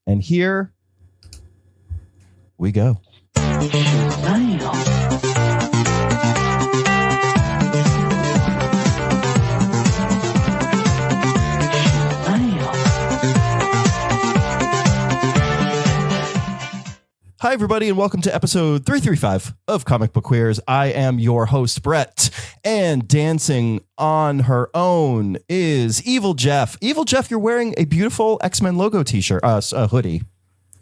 And here we go. Hi, everybody, and welcome to episode 335 of Comic Book Queers. I am your host, Brett, and dancing on her own is Evil Jeff. Evil Jeff, you're wearing a beautiful X-Men logo t-shirt, a hoodie.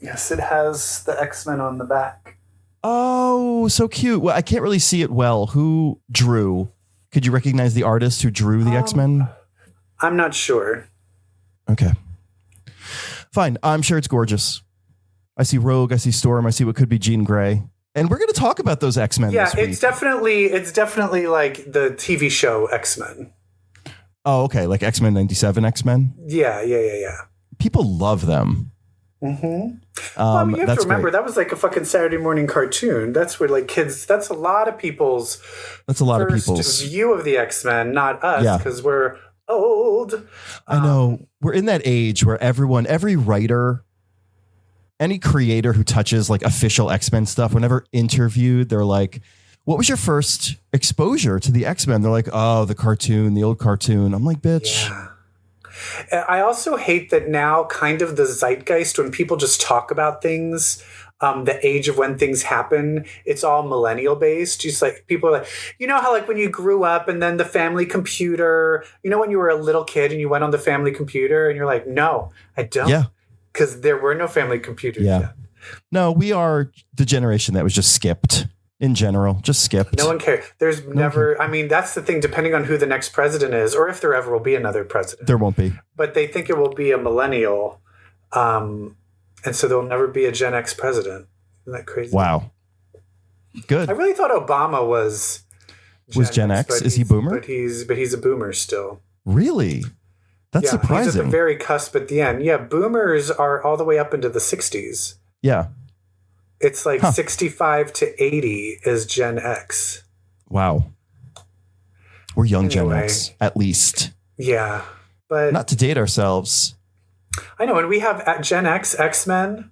Yes, it has the X-Men on the back. Oh, so cute. Well, I can't really see it well. Who drew? Could you recognize the artist who drew the X-Men? I'm not sure. Okay. Fine. I'm sure it's gorgeous. I see Rogue, I see Storm, I see what could be Jean Grey. And we're going to talk about those X-Men this week. It's definitely like the TV show X-Men. Oh, okay. Like X-Men 97 X-Men? Yeah. People love them. Mm-hmm. Well, I mean, you have to remember, that was like a fucking Saturday morning cartoon. That's where like kids, that's a lot of people's view of the X-Men, not us, because we're old. I know. We're in that age where every writer, any creator who touches like official X-Men stuff, whenever interviewed, they're like, what was your first exposure to the X-Men? They're like, oh, the cartoon, the old cartoon. I'm like, bitch. Yeah. I also hate that now kind of the zeitgeist, when people just talk about things, the age of when things happen, it's all millennial based. Just like people are like, you know how like when you grew up and then the family computer, you know, when you were a little kid and you went on the family computer and you're like, no, I don't. Yeah. Because there were no family computers yet. No, we are the generation that was just skipped in general. Just skipped. No one cares. There's never, I mean, that's the thing, depending on who the next president is, or if there ever will be another president. There won't be. But they think it will be a millennial. And so there'll never be a Gen X president. Isn't that crazy? Wow. Good. I really thought Obama was Gen X. Is he boomer? But he's a boomer still. Really? That's surprising. He's at the very cusp at the end. Yeah, boomers are all the way up into the 60s. Yeah. It's like 65 to 80 is Gen X. Wow. We're young Gen X, at least. Yeah. But not to date ourselves. I know, and we have Gen X X-Men.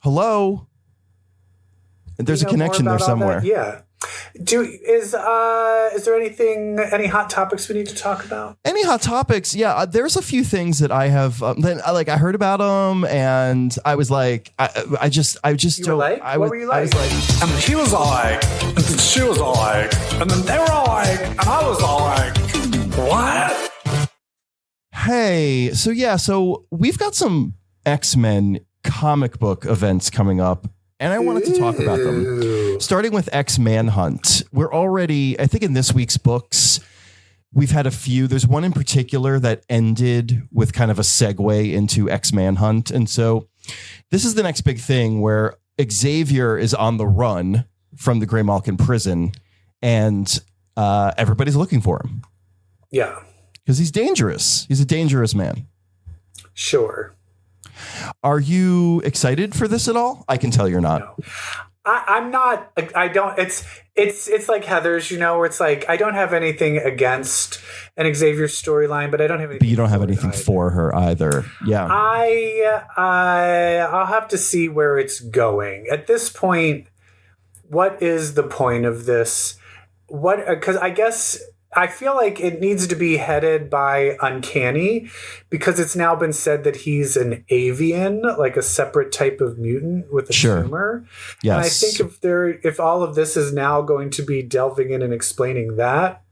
Hello. There's a connection there somewhere. Yeah. Is there any hot topics we need to talk about? Any hot topics? Yeah, there's a few things that I have. I heard about them, and I was like, I just don't. What were you like? I was like, and he was all like, and then she was all like, and then they were all like, and I was all like, what? Hey, so we've got some X-Men comic book events coming up. And I wanted to talk about them, starting with X-Manhunt. We're already, I think in this week's books, we've had a few. There's one in particular that ended with kind of a segue into X-Manhunt. And so this is the next big thing where Xavier is on the run from the Greymalkin prison and everybody's looking for him. Yeah. Because he's dangerous. He's a dangerous man. Sure. Are you excited for this at all? I can tell you're not. No. I'm not. I don't. It's like Heather's, you know, where it's like I don't have anything against an Xavier storyline, but I don't have anything. But you don't have anything for her either. Yeah. I'll have to see where it's going at this point. What is the point of this? Because I guess I feel like it needs to be headed by Uncanny, because it's now been said that he's an avian, like a separate type of mutant with a tumor. Yes. And I think if all of this is now going to be delving in and explaining that,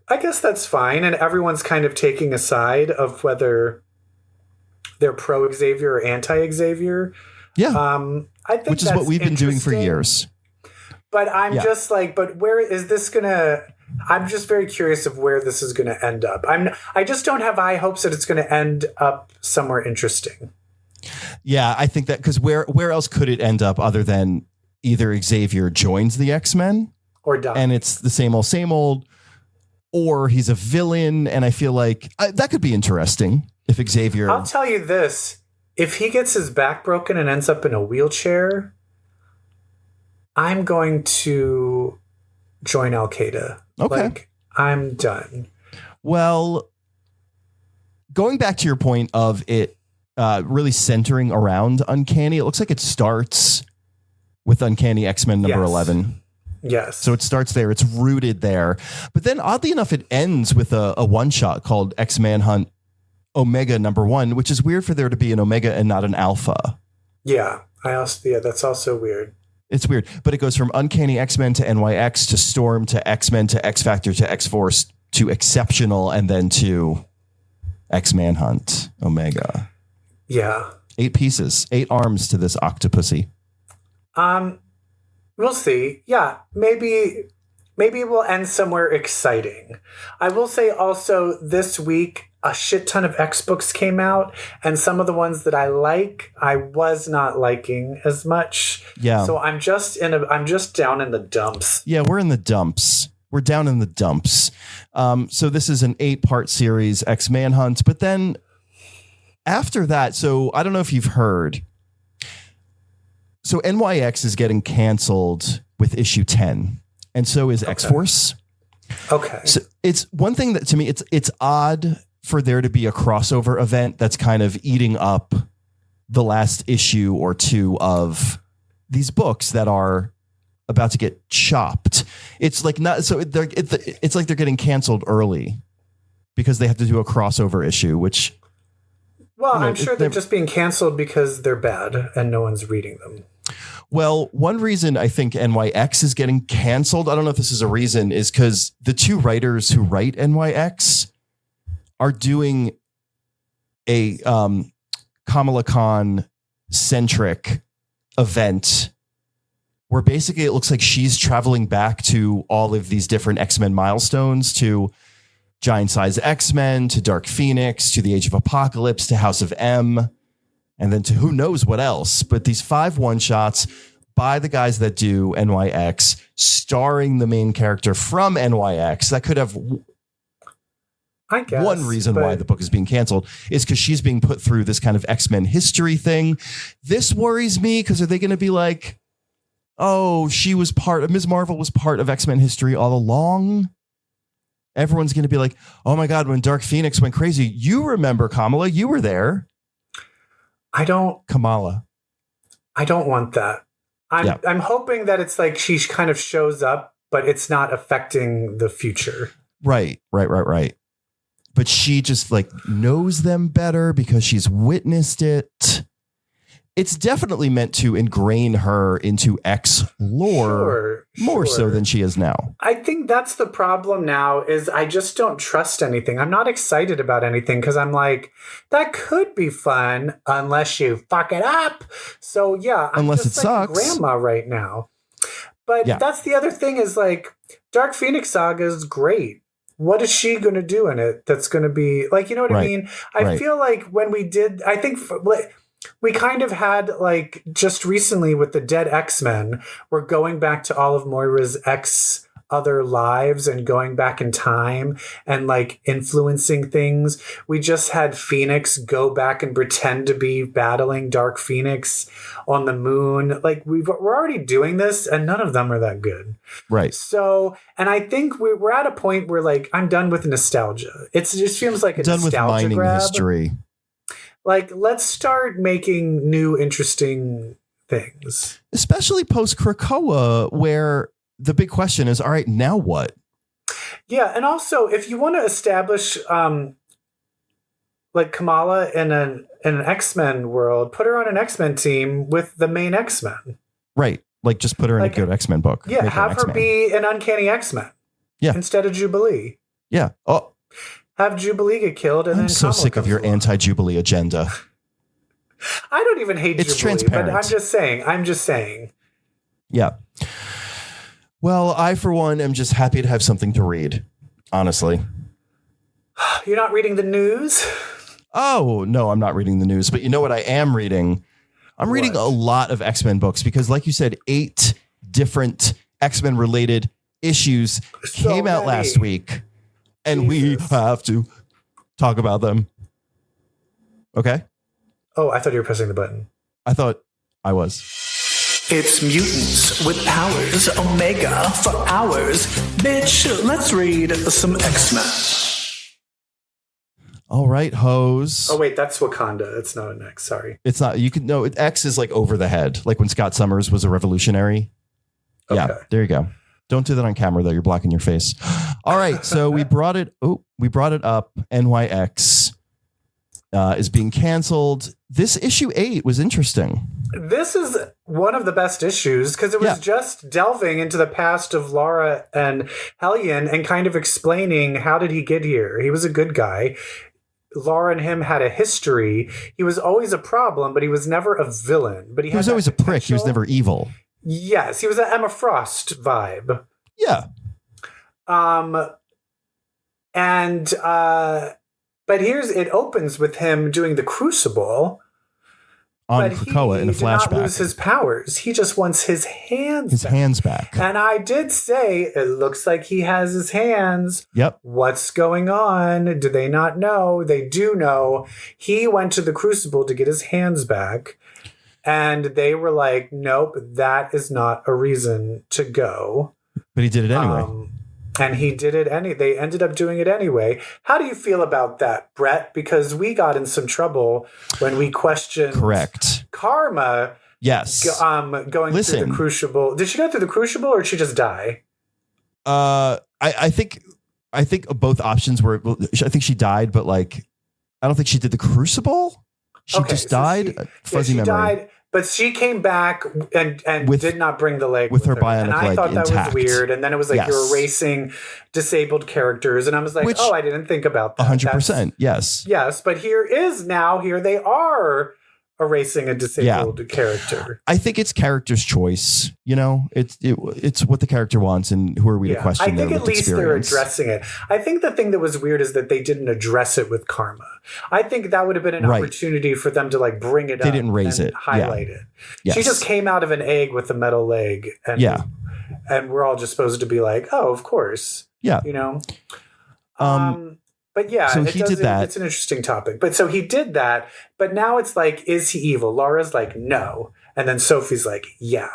I guess that's fine. And everyone's kind of taking a side of whether they're pro Xavier or anti Xavier. Yeah. I think which is what we've been doing for years. But I'm just like, but where is this gonna? I'm just very curious of where this is going to end up. I just don't have high hopes that it's going to end up somewhere interesting. Yeah, I think that because where else could it end up other than either Xavier joins the X-Men or dies, and it's the same old, or he's a villain. And I feel like that could be interesting if Xavier. I'll tell you this: if he gets his back broken and ends up in a wheelchair, I'm going to join Al Qaeda. Okay. Like, I'm done. Well, going back to your point of it really centering around Uncanny. It looks like it starts with Uncanny X-Men number 11. Yes. So it starts there. It's rooted there. But then oddly enough, it ends with a one-shot called X-Manhunt Omega number 1, which is weird for there to be an Omega and not an Alpha. Yeah. That's also weird. It's weird. But it goes from Uncanny X-Men to NYX to Storm to X-Men to X-Factor to X-Force to Exceptional and then to X-Manhunt Omega. Yeah. 8 pieces, 8 arms to this octopussy. We'll see. Yeah, maybe we'll end somewhere exciting. I will say also this week a shit ton of X books came out, and some of the ones that I was not liking as much. Yeah. So I'm just down in the dumps. Yeah, we're in the dumps. We're down in the dumps. So this is an 8-part series, X-Manhunt, but then after that, so I don't know if you've heard. So NYX is getting canceled with issue 10, and so is X-Force. Okay. So it's one thing that to me, it's odd for there to be a crossover event that's kind of eating up the last issue or 2 of these books that are about to get chopped. It's like not so it's like they're getting canceled early because they have to do a crossover issue, which. Well, I'm sure they're just being canceled because they're bad and no one's reading them. Well, one reason I think NYX is getting canceled, I don't know if this is a reason, is because the 2 writers who write NYX are doing a Kamala Khan centric event where basically it looks like she's traveling back to all of these different X-Men milestones, to Giant Size X-Men, to Dark Phoenix, to the Age of Apocalypse, to House of M, and then to who knows what else. But these 5 one-shots by the guys that do NYX, starring the main character from NYX, that could have I guess, one reason why the book is being canceled is because she's being put through this kind of X-Men history thing. This worries me because are they going to be like, oh, Ms. Marvel was part of X-Men history all along? Everyone's going to be like, oh my God, when Dark Phoenix went crazy, you remember Kamala, you were there. Kamala. I don't want that. I'm hoping that it's like she kind of shows up, but it's not affecting the future. Right. But she just like knows them better because she's witnessed it. It's definitely meant to ingrain her into X lore more so than she is now. I think that's the problem now is I just don't trust anything. I'm not excited about anything because I'm like, that could be fun unless you fuck it up. So yeah, I'm unless just it sucks. Grandma right now. But that's the other thing is like Dark Phoenix Saga is great. What is she going to do in it that's going to be like, you know what I mean? I feel like when we did, I think we kind of had like just recently with the Dead X-Men, we're going back to all of Moira's other lives and going back in time and like influencing things. We just had Phoenix go back and pretend to be battling Dark Phoenix on the moon. Like we're already doing this and none of them are that good. Right. So, and I think we're at a point where like, I'm done with nostalgia. It just feels like a done nostalgia with mining grab. history. Like, let's start making new, interesting things. Especially post Krakoa, where the big question is, all right, now what? Yeah, and also, if you want to establish, like, Kamala in an X-Men world, put her on an X-Men team with the main X-Men. Right. Like, just put her in a good X-Men book. Yeah, have her be an Uncanny X-Men. Yeah. Instead of Jubilee. Yeah. Oh. Have Jubilee get killed, and I'm then so Kamala sick of your anti-Jubilee agenda. I don't even hate it's Jubilee, transparent. but I'm just saying. Yeah. Well, I, for one, am just happy to have something to read, honestly. You're not reading the news? Oh, no, I'm not reading the news. But you know what I am reading? I'm reading a lot of X-Men books because, like you said, 8 different X-Men related issues came out last week. And we have to talk about them. Okay? Oh, I thought you were pressing the button. I thought I was. It's mutants with powers, Omega for hours. Bitch, let's read some X-Men. All right, hose. Oh wait, that's Wakanda. It's not an X. Sorry. It's not. You can no. X is like over the head, like when Scott Summers was a revolutionary. Okay. Yeah, there you go. Don't do that on camera though. You're blocking your face. All right, so we brought it. Oh, we brought it up. NYX is being canceled. This issue 8 was interesting. This is one of the best issues because it was just delving into the past of Laura and Hellion and kind of explaining how did he get here. He was a good guy. Laura and him had a history. He was always a problem, but he was never a villain. But he was always a prick. He was never evil. Yes, he was an Emma Frost vibe. Yeah. But it opens with him doing the Crucible. On Krakoa in a flashback. He did not lose his powers. He just wants his hands back. His hands back. And I did say, it looks like he has his hands. Yep. What's going on? Do they not know? They do know. He went to the Crucible to get his hands back. And they were like, nope, that is not a reason to go. But he did it anyway. And he did it they ended up doing it anyway. How do you feel about that, Brett? Because we got in some trouble when we questioned Karma. Yes. Going through the Crucible. Did she go through the Crucible or did she just die? I think both options were. I think she died, but like, I don't think she did the Crucible. She just died. Fuzzy memory. Died, but she came back and did not bring the leg with her bionic leg intact. And I thought that was weird. And then it was like you're erasing disabled characters. And I was like, I didn't think about that. 100%. Yes. Yes. But here they are erasing a disabled character. I think it's character's choice. You know, it's what the character wants, and who are we to question? I think at least they're addressing it. I think the thing that was weird is that they didn't address it with Karma. I think that would have been an opportunity for them to like bring it up. They didn't raise it, highlight it. Yes. She just came out of an egg with a metal leg, and we're all just supposed to be like, oh, of course, you know. But yeah, so he did that. It's an interesting topic. But so he did that. But now it's like, is he evil? Laura's like, no. And then Sophie's like, yeah.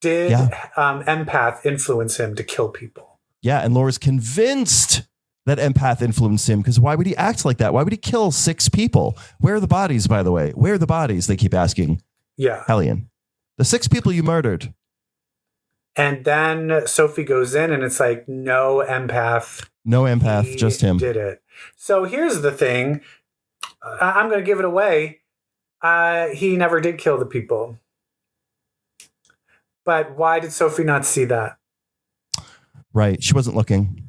Did Empath influence him to kill people? Yeah. And Laura's convinced that Empath influenced him because why would he act like that? Why would he kill 6 people? Where are the bodies, by the way? Where are the bodies? They keep asking. Yeah. Hellion. The 6 people you murdered. And then Sophie goes in and it's like, no Empath. No Empath, just him. Did it. So here's the thing. I'm going to give it away. He never did kill the people. But why did Sophie not see that? Right. She wasn't looking.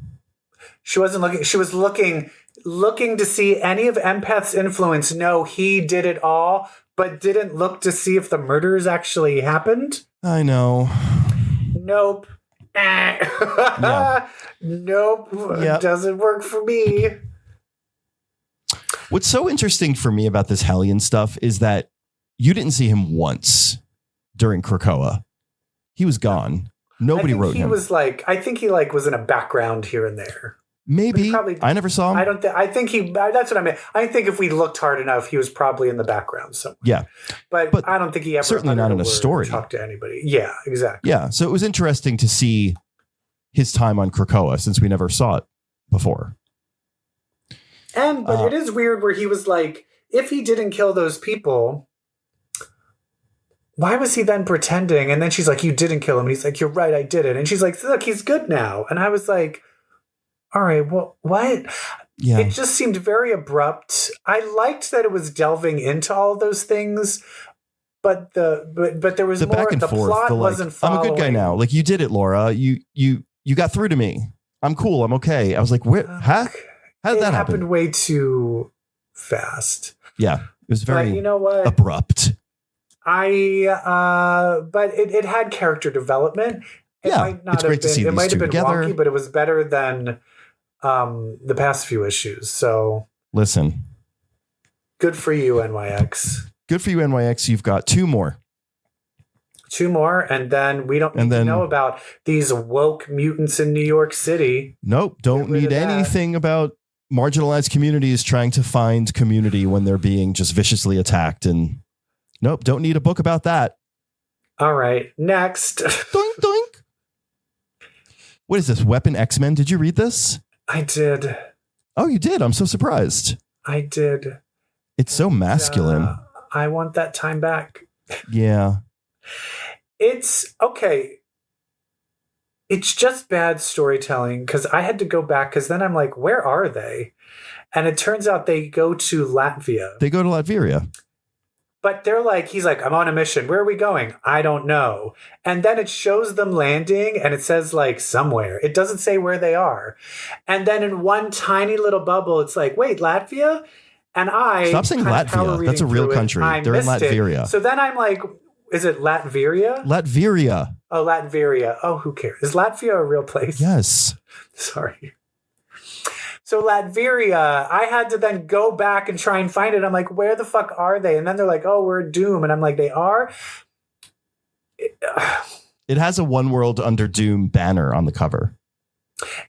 She wasn't looking. She was looking to see any of Empath's influence. No, he did it all, but didn't look to see if the murders actually happened. I know. Nope. Nope. Yep. Doesn't work for me. What's so interesting for me about this Hellion stuff is that you didn't see him once during Krakoa. He was gone. Nobody wrote him. I think he was in a background here and there. Maybe. I never saw him. I think that's what I meant. I think if we looked hard enough, he was probably in the background somewhere. Yeah. But I don't think he ever certainly not in a story. Talked to anybody. Yeah, exactly. Yeah. So it was interesting to see his time on Krakoa since we never saw it before. But it is weird where he was like, if he didn't kill those people, why was he then pretending? And then she's like, you didn't kill him. And he's like, you're right, I did it. And she's like, look, he's good now. And I was like, all right, well, what? Yeah. It just seemed very abrupt. I liked that it was delving into all of those things, but there was the more. Back and the forth, plot wasn't following. I'm a good guy now. Like, you did it, Laura. You got through to me. I'm cool. I'm okay. I was like, what? Huh? How did that happen? It happened way too fast. Yeah, it was very abrupt. But it had character development. It might not it's great to see it might have been together. Wonky, but it was better than the past few issues. So listen, good for you, NYX. Good for you, NYX. You've got 2 more. 2 more, and then we don't need to know about these woke mutants in New York City. Nope, don't need anything about marginalized communities trying to find community when they're being just viciously attacked. And nope, don't need a book about that. All right, next. Doink, doink. What is this? Weapon X-Men? Did you read this? I did. Oh, you did? I'm so surprised. I did. It's so masculine. I want that time back. Yeah. It's okay. It's just bad storytelling because I had to go back because then I'm like, where are they? And it turns out they go to Latvia. They go to Latvia. But they're like, he's like, I'm on a mission. Where are we going? I don't know. And then it shows them landing and it says like somewhere. It doesn't say where they are. And then in one tiny little bubble, it's like, wait, Latvia? And I stop saying Latvia. That's a real country. They're in Latvia. So then I'm like, is it Latveria? Latveria. Oh, Latveria. Oh, who cares? Is Latvia a real place? Yes. Sorry. So Latveria, I had to then go back and try and find it. I'm like, where the fuck are they? And then they're like, oh, we're Doom. And I'm like, they are? It has a One World Under Doom banner on the cover.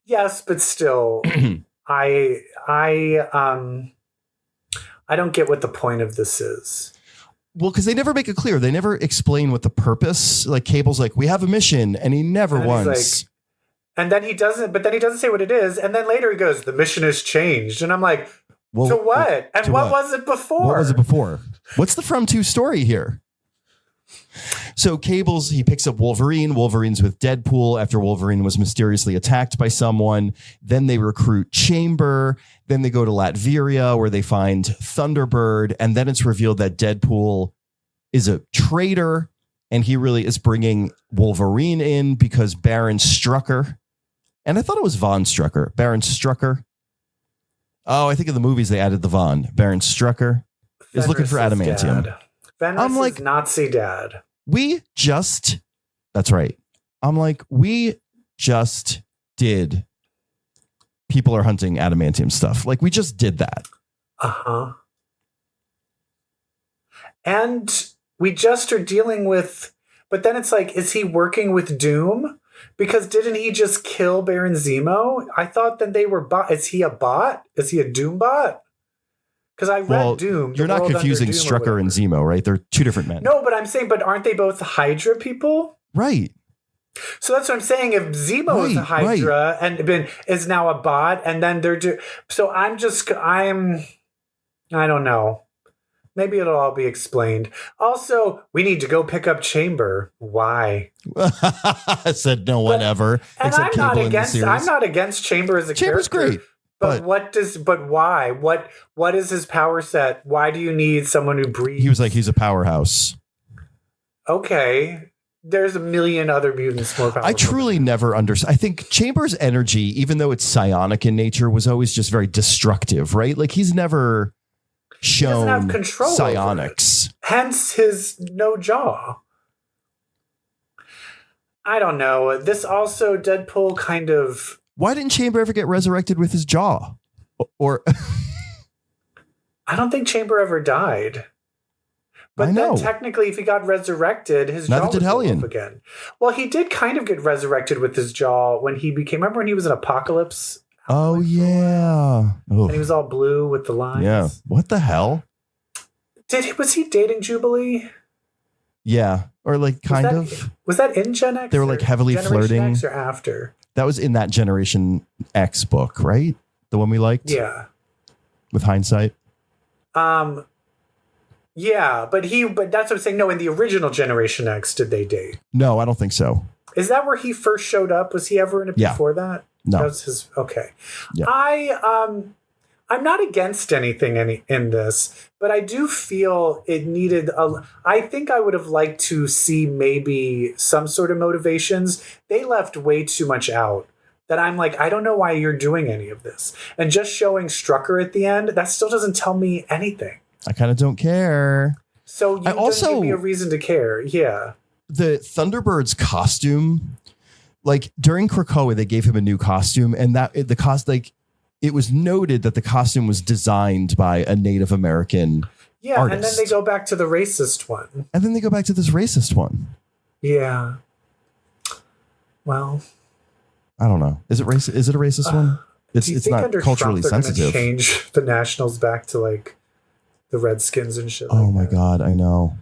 Yes, but still, I don't get what the point of this is. Well, because they never make it clear. They never explain what the purpose. Like Cable's like, we have a mission, and he never once. And then he doesn't. But then he doesn't say what it is. And then later he goes, the mission has changed. And I'm like, well, to what? And what was it before? What was it before? What's the From Two story here? So Cables, he picks up Wolverine. Wolverine's with Deadpool after Wolverine was mysteriously attacked by someone. Then they recruit Chamber. Then they go to Latveria where they find Thunderbird. And then it's revealed that Deadpool is a traitor. And he really is bringing Wolverine in because Baron Strucker. And I thought it was Von Strucker. Baron Strucker. Oh, I think in the movies they added the Von. Baron Strucker is looking for adamantium. I'm like, Nazi dad. That's right. I'm like, we just did People Are Hunting adamantium stuff. Like, we just did that. Uh-huh. And we just are dealing with, but then it's like, is he working with Doom? Because didn't he just kill Baron Zemo? I thought that they were is he a bot? Is he a Doom bot? Because I read Doom. You're not confusing Strucker and Zemo, right? They're two different men. No, but I'm saying, but aren't they both Hydra people? Right. So that's what I'm saying. If Zemo is a Hydra and is now a bot, and then so I don't know. Maybe it'll all be explained. Also, we need to go pick up Chamber. Why? Said no one ever. And I'm not against Chamber as a Chamber's character. Great. But why? What is his power set? Why do you need someone who breathes? He was like, he's a powerhouse. Okay. There's a million other mutants more powerful. I truly never understood. I think Chamber's energy, even though it's psionic in nature, was always just very destructive, right? Like he's never shown he doesn't have control psionics. Hence his no jaw. I don't know. This also Deadpool kind of. Why didn't Chamber ever get resurrected with his jaw? Or I don't think Chamber ever died. But then technically, if he got resurrected, his jaw would go up again. Well, he did kind of get resurrected with his jaw when he became. Remember when he was in Apocalypse? Oh yeah, and he was all blue with the lines. Yeah, what the hell? Was he dating Jubilee? Yeah, or like kind of. Was that in Gen X? They were like heavily flirting. X or after? That was in that Generation X book, right? The one we liked. Yeah. With hindsight. Yeah, but that's what I'm saying. No, in the original Generation X, did they date? No, I don't think so. Is that where he first showed up? Was he ever in it before that? No. That was his. Okay. Yeah. I'm not against anything in this, but I do feel it needed I think I would have liked to see maybe some sort of motivations. They left way too much out that I'm like, I don't know why you're doing any of this. And just showing Strucker at the end, that still doesn't tell me anything. I kind of don't care. So you don't give me a reason to care. Yeah. The Thunderbird's costume, like during Krakoa, they gave him a new costume, and it was noted that the costume was designed by a Native American artist. And then they go back to the racist one. And then they go back to this racist one. Yeah. Well, I don't know. Is it racist? Is it a racist one? It's not culturally sensitive. Change the Nationals back to like the Redskins and shit. Oh my God, I know.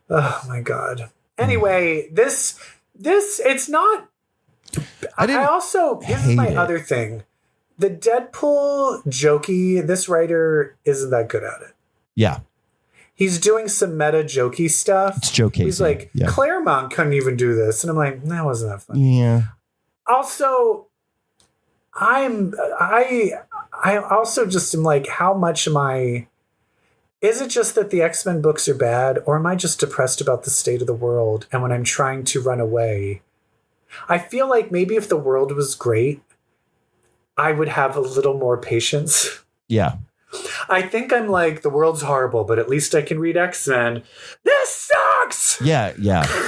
Oh my God. Anyway, this it's not. This is my other thing. The Deadpool jokey, this writer isn't that good at it. Yeah. He's doing some meta jokey stuff. It's Joe Casey. He's like, Claremont couldn't even do this. And I'm like, that wasn't that funny. Yeah. Also, I also just am like, how much am I... Is it just that the X-Men books are bad, or am I just depressed about the state of the world? And when I'm trying to run away, I feel like maybe if the world was great, I would have a little more patience. Yeah. I think I'm like, the world's horrible, but at least I can read X-Men. This sucks! Yeah,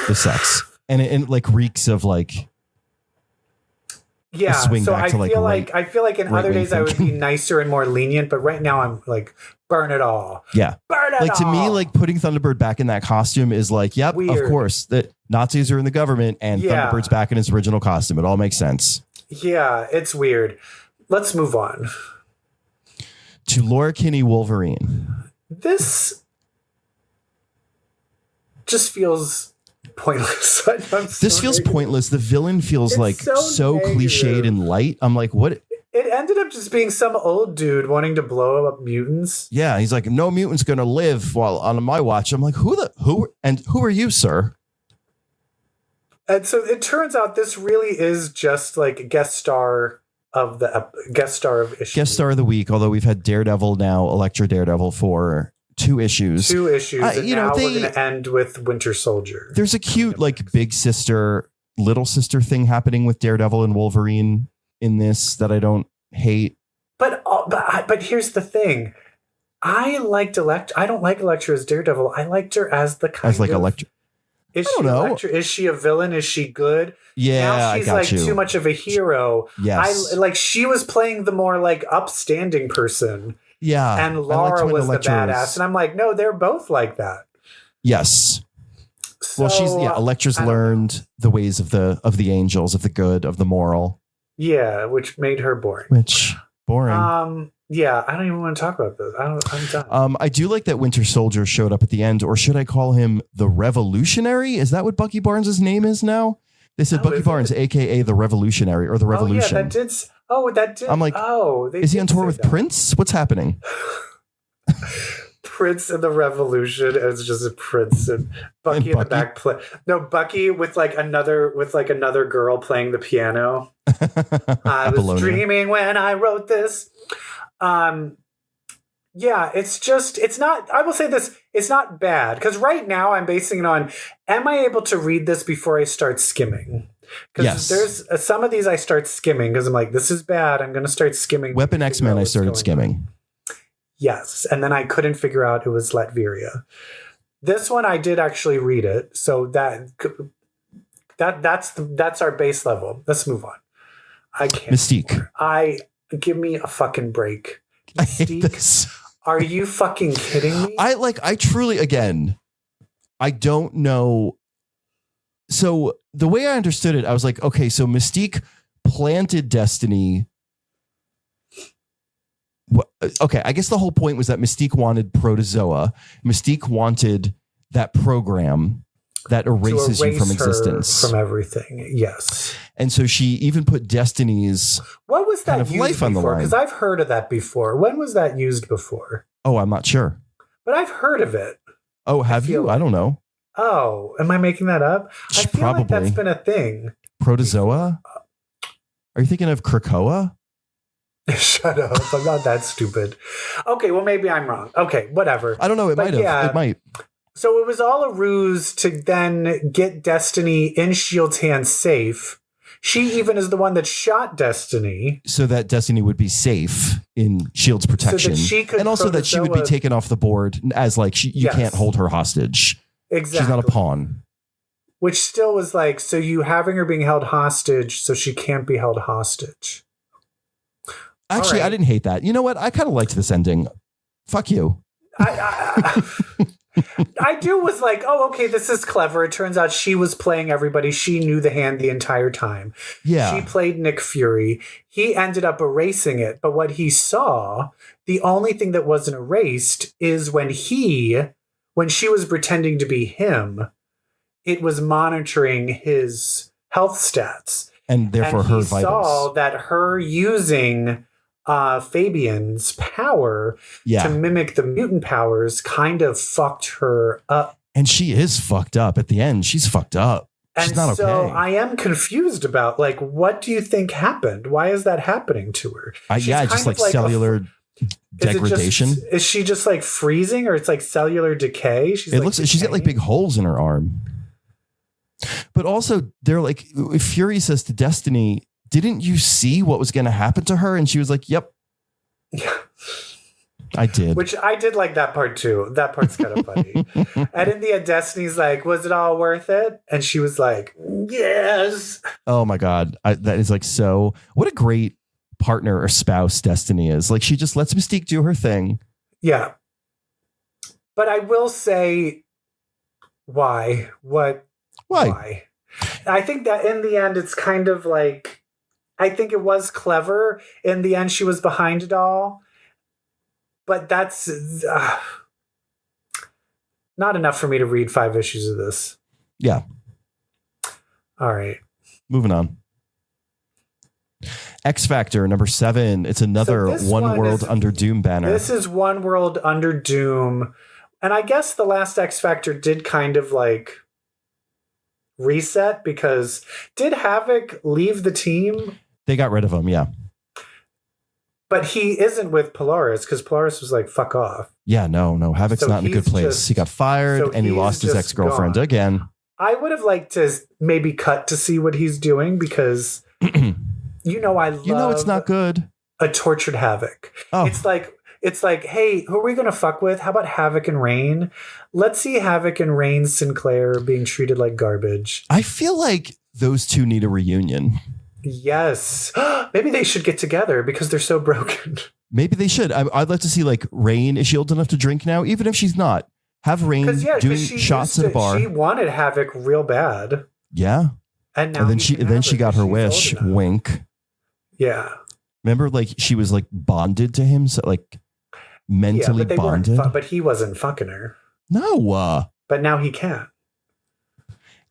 this sucks. And it like reeks of like... Yeah, so I feel like in other days I would be nicer and more lenient, but right now I'm like, burn it all. Yeah. Burn it all. Like to me, like putting Thunderbird back in that costume is like, yep, weird. Of course, that Nazis are in the government and Thunderbird's back in his original costume. It all makes sense. Yeah, it's weird. Let's move on. To Laura Kinney Wolverine. This just feels pointless. This feels pointless. The villain feels it's like so cliched and light. I'm like, what? It ended up just being some old dude wanting to blow up mutants. Yeah, he's like, no mutant's gonna live while on my watch. I'm like, who are you, sir? And so it turns out this really is just like a guest star of issue. Guest star of the week. Although we've had Daredevil now, Elektra Daredevil for 2 issues. 2 issues. And now we're going to end with Winter Soldier. There's a cute like big sister, little sister thing happening with Daredevil and Wolverine in this that I don't hate. But here's the thing. I liked Elektra. I don't like Elektra as Daredevil. I liked her as the kind of Elektra. Is she Elektra? Is she a villain? Is she good? Yeah, now she's like too much of a hero. Yes. She was playing the more like upstanding person. Yeah. And Laura was the badass. And I'm like, no, they're both like that. Yes. So, well, Elektra's learned the ways of the angels, of the good, of the moral. Yeah, which made her boring. Yeah, I don't even want to talk about this. I'm done. I do like that Winter Soldier showed up at the end, or should I call him the Revolutionary? Is that what Bucky Barnes' name is now? They said Bucky Barnes, aka the Revolutionary, or the Revolution. Oh, yeah, that did. I'm like, is he on tour with Prince? What's happening? Prince and the Revolution. It's just a Prince and Bucky in the back play. No, Bucky with another girl playing the piano. I was dreaming when I wrote this. Yeah, it's not, I will say this, it's not bad, because right now I'm basing it on, am I able to read this before I start skimming? Because there's some of these I start skimming because I'm like, this is bad. I'm going to start skimming. Weapon X-Men I started skimming. Yes, and then I couldn't figure out it was Latveria. This one I did actually read it, so that's our base level. Let's move on. I can't. Mystique. Give me a fucking break. Mystique, I hate this. Are you fucking kidding me? I truly, again, I don't know. So the way I understood it, I was like, okay, so Mystique planted Destiny. Okay, I guess the whole point was that Mystique wanted Protozoa. Mystique wanted that program that erases you from existence. From everything, yes. And so she even put Destiny's what was that kind of life on the line. Because I've heard of that before. When was that used before? Oh, I'm not sure. But I've heard of it. Oh, have you? I don't know. Oh, am I making that up? I feel Probably. like that's been a thing. Protozoa? Are you thinking of Krakoa? Shut up. I'm not that stupid. Okay, well, maybe I'm wrong. Okay, whatever. I don't know. It might have. It might. So it was all a ruse to then get Destiny in S.H.I.E.L.D.'s hands safe. She even is the one that shot Destiny. So that Destiny would be safe in S.H.I.E.L.D.'s protection. So that she could and also that she would be taken off the board as like, you can't hold her hostage. Exactly. She's not a pawn. Which still was like, so you having her being held hostage so she can't be held hostage. Actually, I didn't hate that. You know what? I kind of liked this ending. Fuck you. I do was like, oh, okay, this is clever. It turns out she was playing everybody. She knew the hand the entire time. Yeah. She played Nick Fury. He ended up erasing it. But what he saw, the only thing that wasn't erased is when she was pretending to be him, it was monitoring his health stats. And therefore her vitals. He saw that her using Fabian's power to mimic the mutant powers kind of fucked her up. And she is fucked up at the end. She's fucked up. She's not okay. So I am confused about, like, what do you think happened? Why is that happening to her? Just like cellular degradation. Is she just like freezing, or it's like cellular decay? She's got like big holes in her arm. But also, they're like, Fury says to Destiny, didn't you see what was going to happen to her? And she was like, yep. I did. Which I did like that part too. That part's kind of funny. And in the end, Destiny's like, was it all worth it? And she was like, yes. Oh my God. That is like so, what a great partner or spouse Destiny is. Like, she just lets Mystique do her thing. Yeah. But I will say, why? Why? I think that in the end, it's kind of like, I think it was clever. In the end, she was behind it all. But that's not enough for me to read 5 issues of this. Yeah. All right. Moving on. X Factor number 7. It's another One World Under Doom banner. This is One World Under Doom. And I guess the last X Factor did kind of like reset, because did Havoc leave the team? They got rid of him, yeah. But he isn't with Polaris, because Polaris was like, fuck off. Yeah, no. Havoc's not in a good place. He got fired and he lost his ex-girlfriend again. I would have liked to maybe cut to see what he's doing, because I love it's not good. A tortured Havoc. Oh. It's like, hey, who are we going to fuck with? How about Havoc and Rain? Let's see Havoc and Rain Sinclair being treated like garbage. I feel like those two need a reunion. Yes. Maybe they should get together because they're so broken. Maybe they should. I'd love to see, like, Rain. Is she old enough to drink now? Even if she's not. Have Rain doing shots at a bar. She wanted Havoc real bad. Yeah. And then she got her wish. Wink. Yeah. Remember, like, she was like bonded to him, so like mentally bonded. But he wasn't fucking her. No. But now he can.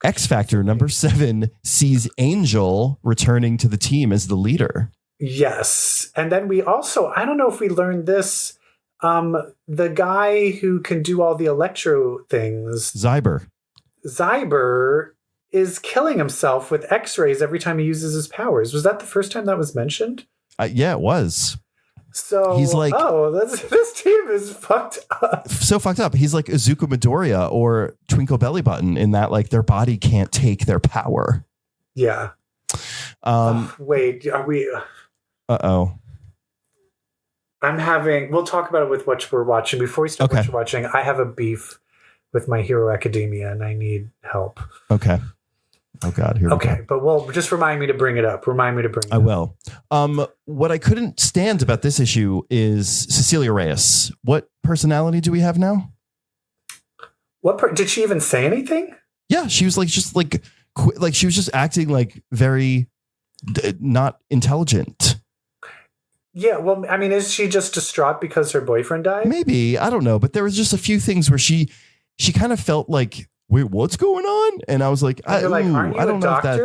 X Factor number 7 sees Angel returning to the team as the leader. Yes. And then we also, I don't know if we learned this, the guy who can do all the electro things. Zyber is killing himself with X-rays every time he uses his powers. Was that the first time that was mentioned? Yeah, it was. So he's like, this team is fucked up. So fucked up. He's like Izuku Midoriya or Twinkle Bellybutton in that, like, their body can't take their power. Yeah. Wait, are we? Uh-oh. We'll talk about it with what we're watching. Before we start what you're watching, I have a beef with My Hero Academia and I need help. Okay. Oh God, here we go. Okay, but just remind me to bring it up. I will. What I couldn't stand about this issue is Cecilia Reyes. What personality do we have now? Did she even say anything? Yeah, she was like she was just acting like very not intelligent. Yeah, well, I mean, is she just distraught because her boyfriend died? Maybe, I don't know, but there was just a few things where she kind of felt like, wait, what's going on? And I was like, I don't know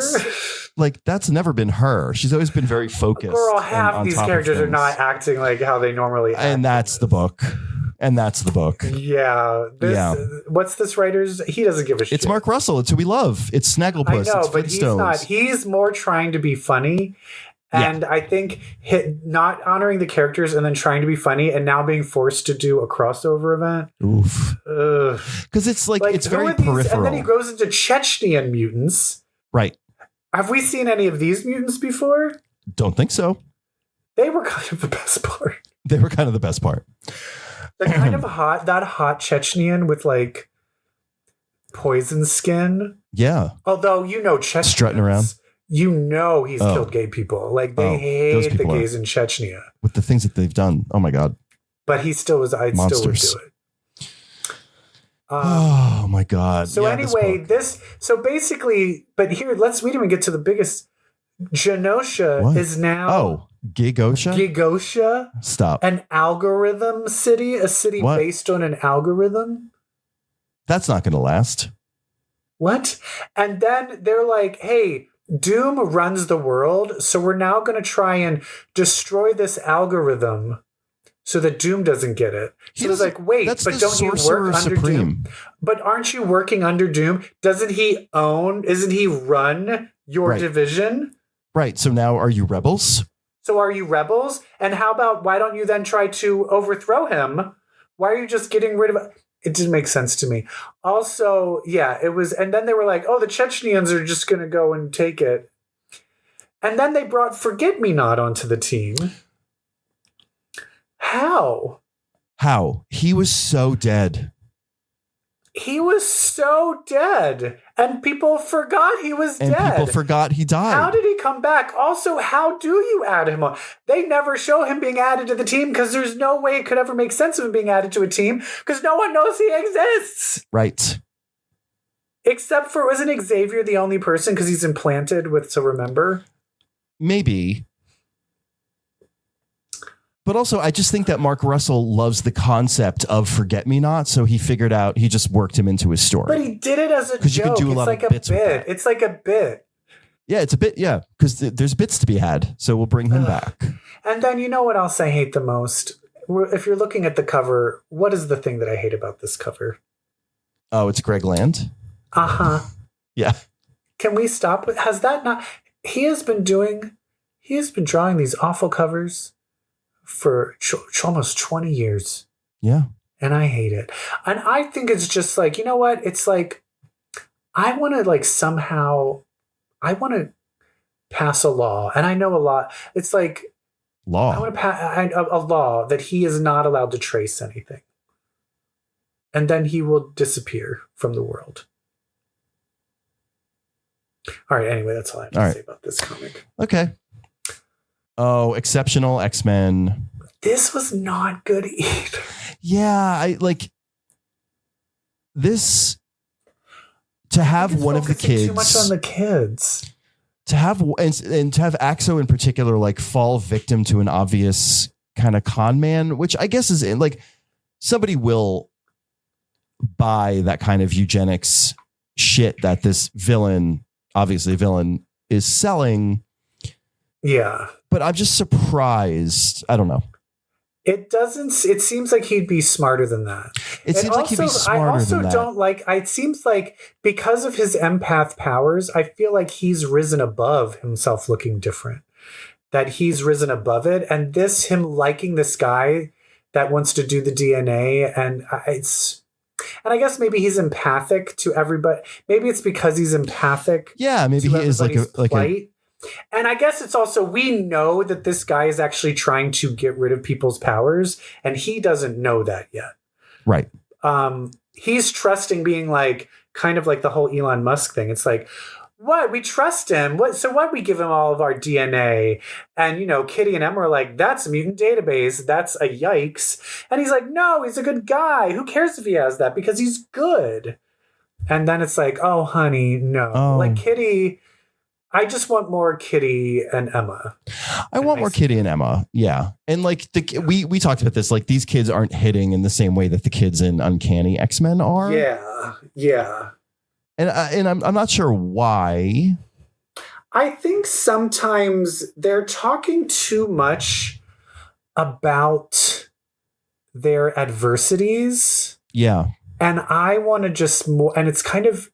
if that's never been her. She's always been very focused. Girl, half these characters are not acting like how they normally act. And that's the book. Yeah. What's this writer's? He doesn't give a shit. It's Mark Russell. It's who we love. It's Snagglepuss. I know, it's but he's not. He's more trying to be funny. And I think not honoring the characters and then trying to be funny and now being forced to do a crossover event. Oof. Because it's like it's very peripheral. And then he goes into Chechenian mutants. Right. Have we seen any of these mutants before? Don't think so. They were kind of the best part. The kind of hot Chechenian with like poison skin. Yeah. Although, Chechenians. Strutting around. He's killed gay people. Like, they hate the gays in Chechnya. With the things that they've done. Oh, my God. But he still was, I still would do it. Oh, my God. So anyway, basically, but here, we didn't even get to the biggest. Genosha is now. Oh, Gigosha? Stop. An algorithm city, a city based on an algorithm. That's not going to last. What? And then they're like, hey, Doom runs the world, so we're now going to try and destroy this algorithm so that Doom doesn't get it. So it's like, wait, but don't you work under Doom? But aren't you working under Doom? Isn't he run your division? Right. So now are you rebels? So are you rebels? And how about, why don't you then try to overthrow him? Why are you just getting rid of it? It didn't make sense to me. Also, yeah, it was, and then they were like, oh, the Chechnyans are just going to go and take it. And then they brought Forget-Me-Not onto the team. How? He was so dead. He was so dead. And people forgot he was dead. And people forgot he died. How did he come back? Also, how do you add him on? They never show him being added to the team because there's no way it could ever make sense of him being added to a team because no one knows he exists. Right. Except for, wasn't Xavier the only person because he's implanted with to remember? Maybe. But also, I just think that Mark Russell loves the concept of Forget-Me-Not, so he figured out, he just worked him into his story. But he did it as a joke. You could do a lot of bits with that. It's like a bit. Yeah, it's a bit, yeah, because there's bits to be had, so we'll bring him back. And then you know what else I hate the most? If you're looking at the cover, what is the thing that I hate about this cover? Oh, it's Greg Land? Uh-huh. Yeah. Can we stop with, has that not, he has been drawing these awful covers for almost 20 years. Yeah. And I hate it. And I think it's just like, you know what? It's like, I want to pass a law. And I know a lot. It's like, law. I want to pass a law that he is not allowed to trace anything. And then he will disappear from the world. All right. Anyway, that's all I have to say about this comic. Okay. Oh, Exceptional X-Men. This was not good either. Yeah, I like this to have one of the kids too much on the kids. To have and to have Axo in particular like fall victim to an obvious kind of con man, which I guess is like somebody will buy that kind of eugenics shit that this villain, obviously villain, is selling. Yeah. But I'm just surprised. I don't know. It seems like he'd be smarter than that. It seems like he'd be smarter than that. It seems like because of his empath powers, I feel like he's risen above himself looking different. That he's risen above it. And him liking this guy that wants to do the DNA. And I guess maybe he's empathic to everybody. Maybe it's because he's empathic. Yeah, maybe he is like a and I guess it's also, we know that this guy is actually trying to get rid of people's powers, and he doesn't know that yet. Right. He's trusting being like, kind of like the whole Elon Musk thing. It's like, what? We trust him. What? We give him all of our DNA. And, Kitty and Emma are like, that's a mutant database. That's a yikes. And he's like, no, he's a good guy. Who cares if he has that? Because he's good. And then it's like, oh, honey, no. Oh. Like Kitty... I just want more Kitty and Emma. I want more Kitty and Emma. Yeah. And like we talked about this, like these kids aren't hitting in the same way that the kids in Uncanny X-Men are. Yeah. Yeah. And I'm not sure why. I think sometimes they're talking too much about their adversities. Yeah. And I want to just more, and it's kind of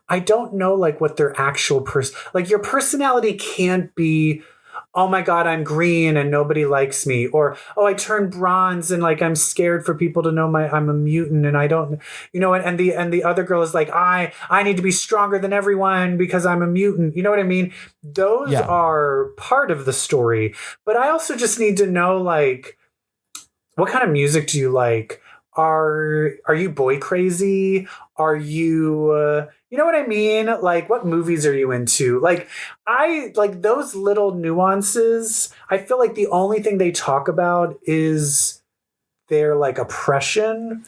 I don't know like what their actual like your personality can't be, oh my God, I'm green and nobody likes me, or oh, I turned bronze and like I'm scared for people to know I'm a mutant and I don't, and the other girl is like, I need to be stronger than everyone because I'm a mutant. You know what I mean? Those are part of the story, but I also just need to know like, what kind of music do you like? Are you boy crazy? Are you, you know what I mean? Like, what movies are you into? Like, I like those little nuances. I feel like the only thing they talk about is their like oppression,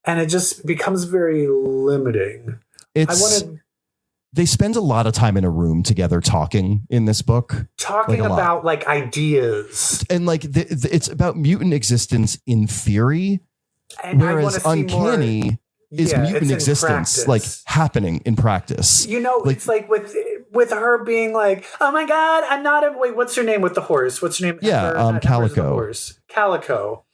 and it just becomes very limiting. They spend a lot of time in a room together talking in this book. Talking about like ideas. And like, it's about mutant existence in theory. And whereas Uncanny is mutant existence, like happening in practice. Like, it's like with with her being like, oh my God, I'm not a, wait, what's her name with the horse? What's her name? Yeah, Calico. Calico.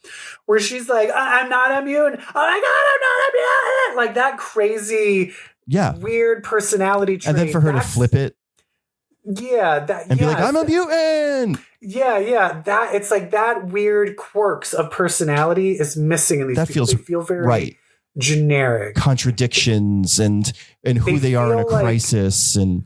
Where she's like, I'm not immune. Oh my God, I'm not immune. Like that crazy, weird personality trait. And then for her to flip it. Yeah. And be like, I'm a mutant. Yeah. That it's like that weird quirks of personality is missing in these people. They feel very generic. Contradictions and who they are in a crisis. And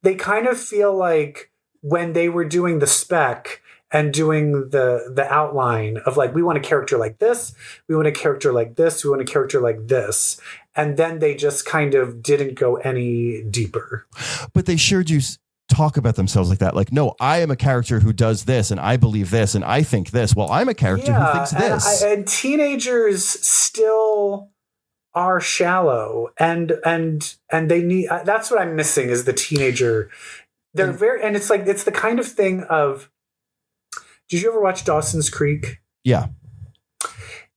they kind of feel like when they were doing the spec and doing the outline of like, we want a character like this, we want a character like this, we want a character like this. And then they just kind of didn't go any deeper. But they sure do talk about themselves like that. Like, no, I am a character who does this and I believe this and I think this. Well, I'm a character who thinks this. And teenagers still are shallow and they need, that's what I'm missing is the teenager. They're very, and it's like, it's the kind of thing of, did you ever watch Dawson's Creek? Yeah.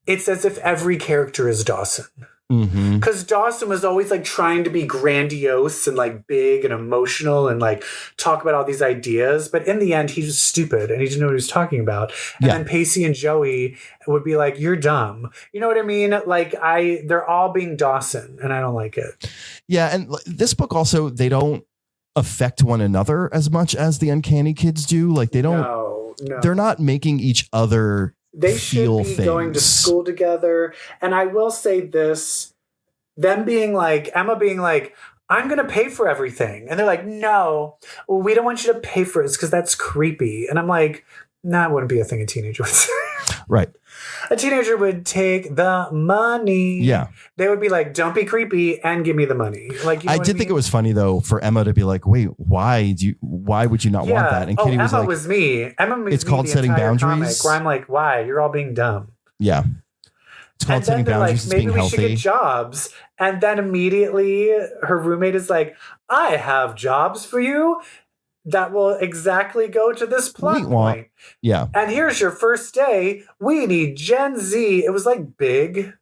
It's as if every character is Dawson. Because Dawson was always like trying to be grandiose and like big and emotional and like talk about all these ideas. But in the end, he was stupid and he didn't know what he was talking about. And then Pacey and Joey would be like, you're dumb. You know what I mean? Like they're all being Dawson and I don't like it. Yeah. And this book also, they don't affect one another as much as the Uncanny Kids do. Like they don't, no. They're not making each other They should be going to school together. And I will say this, them being like, Emma being like, I'm going to pay for everything. And they're like, no, we don't want you to pay for it because that's creepy. And I'm like, that wouldn't be a thing a teenager would say. Right. A teenager would take the money. Yeah. They would be like, don't be creepy and give me the money. Like, you know I did think it was funny though for Emma to be like, wait, why would you not want that? And Kitty was Emma like, was me. Emma was it's called setting boundaries. Where I'm like, why? You're all being dumb. Yeah. It's called setting boundaries. Like, maybe we healthy. should get jobs. And then immediately her roommate is like, I have jobs for you that will exactly go to this plot point. Yeah. And here's your first day. We need Gen Z. It was like Big,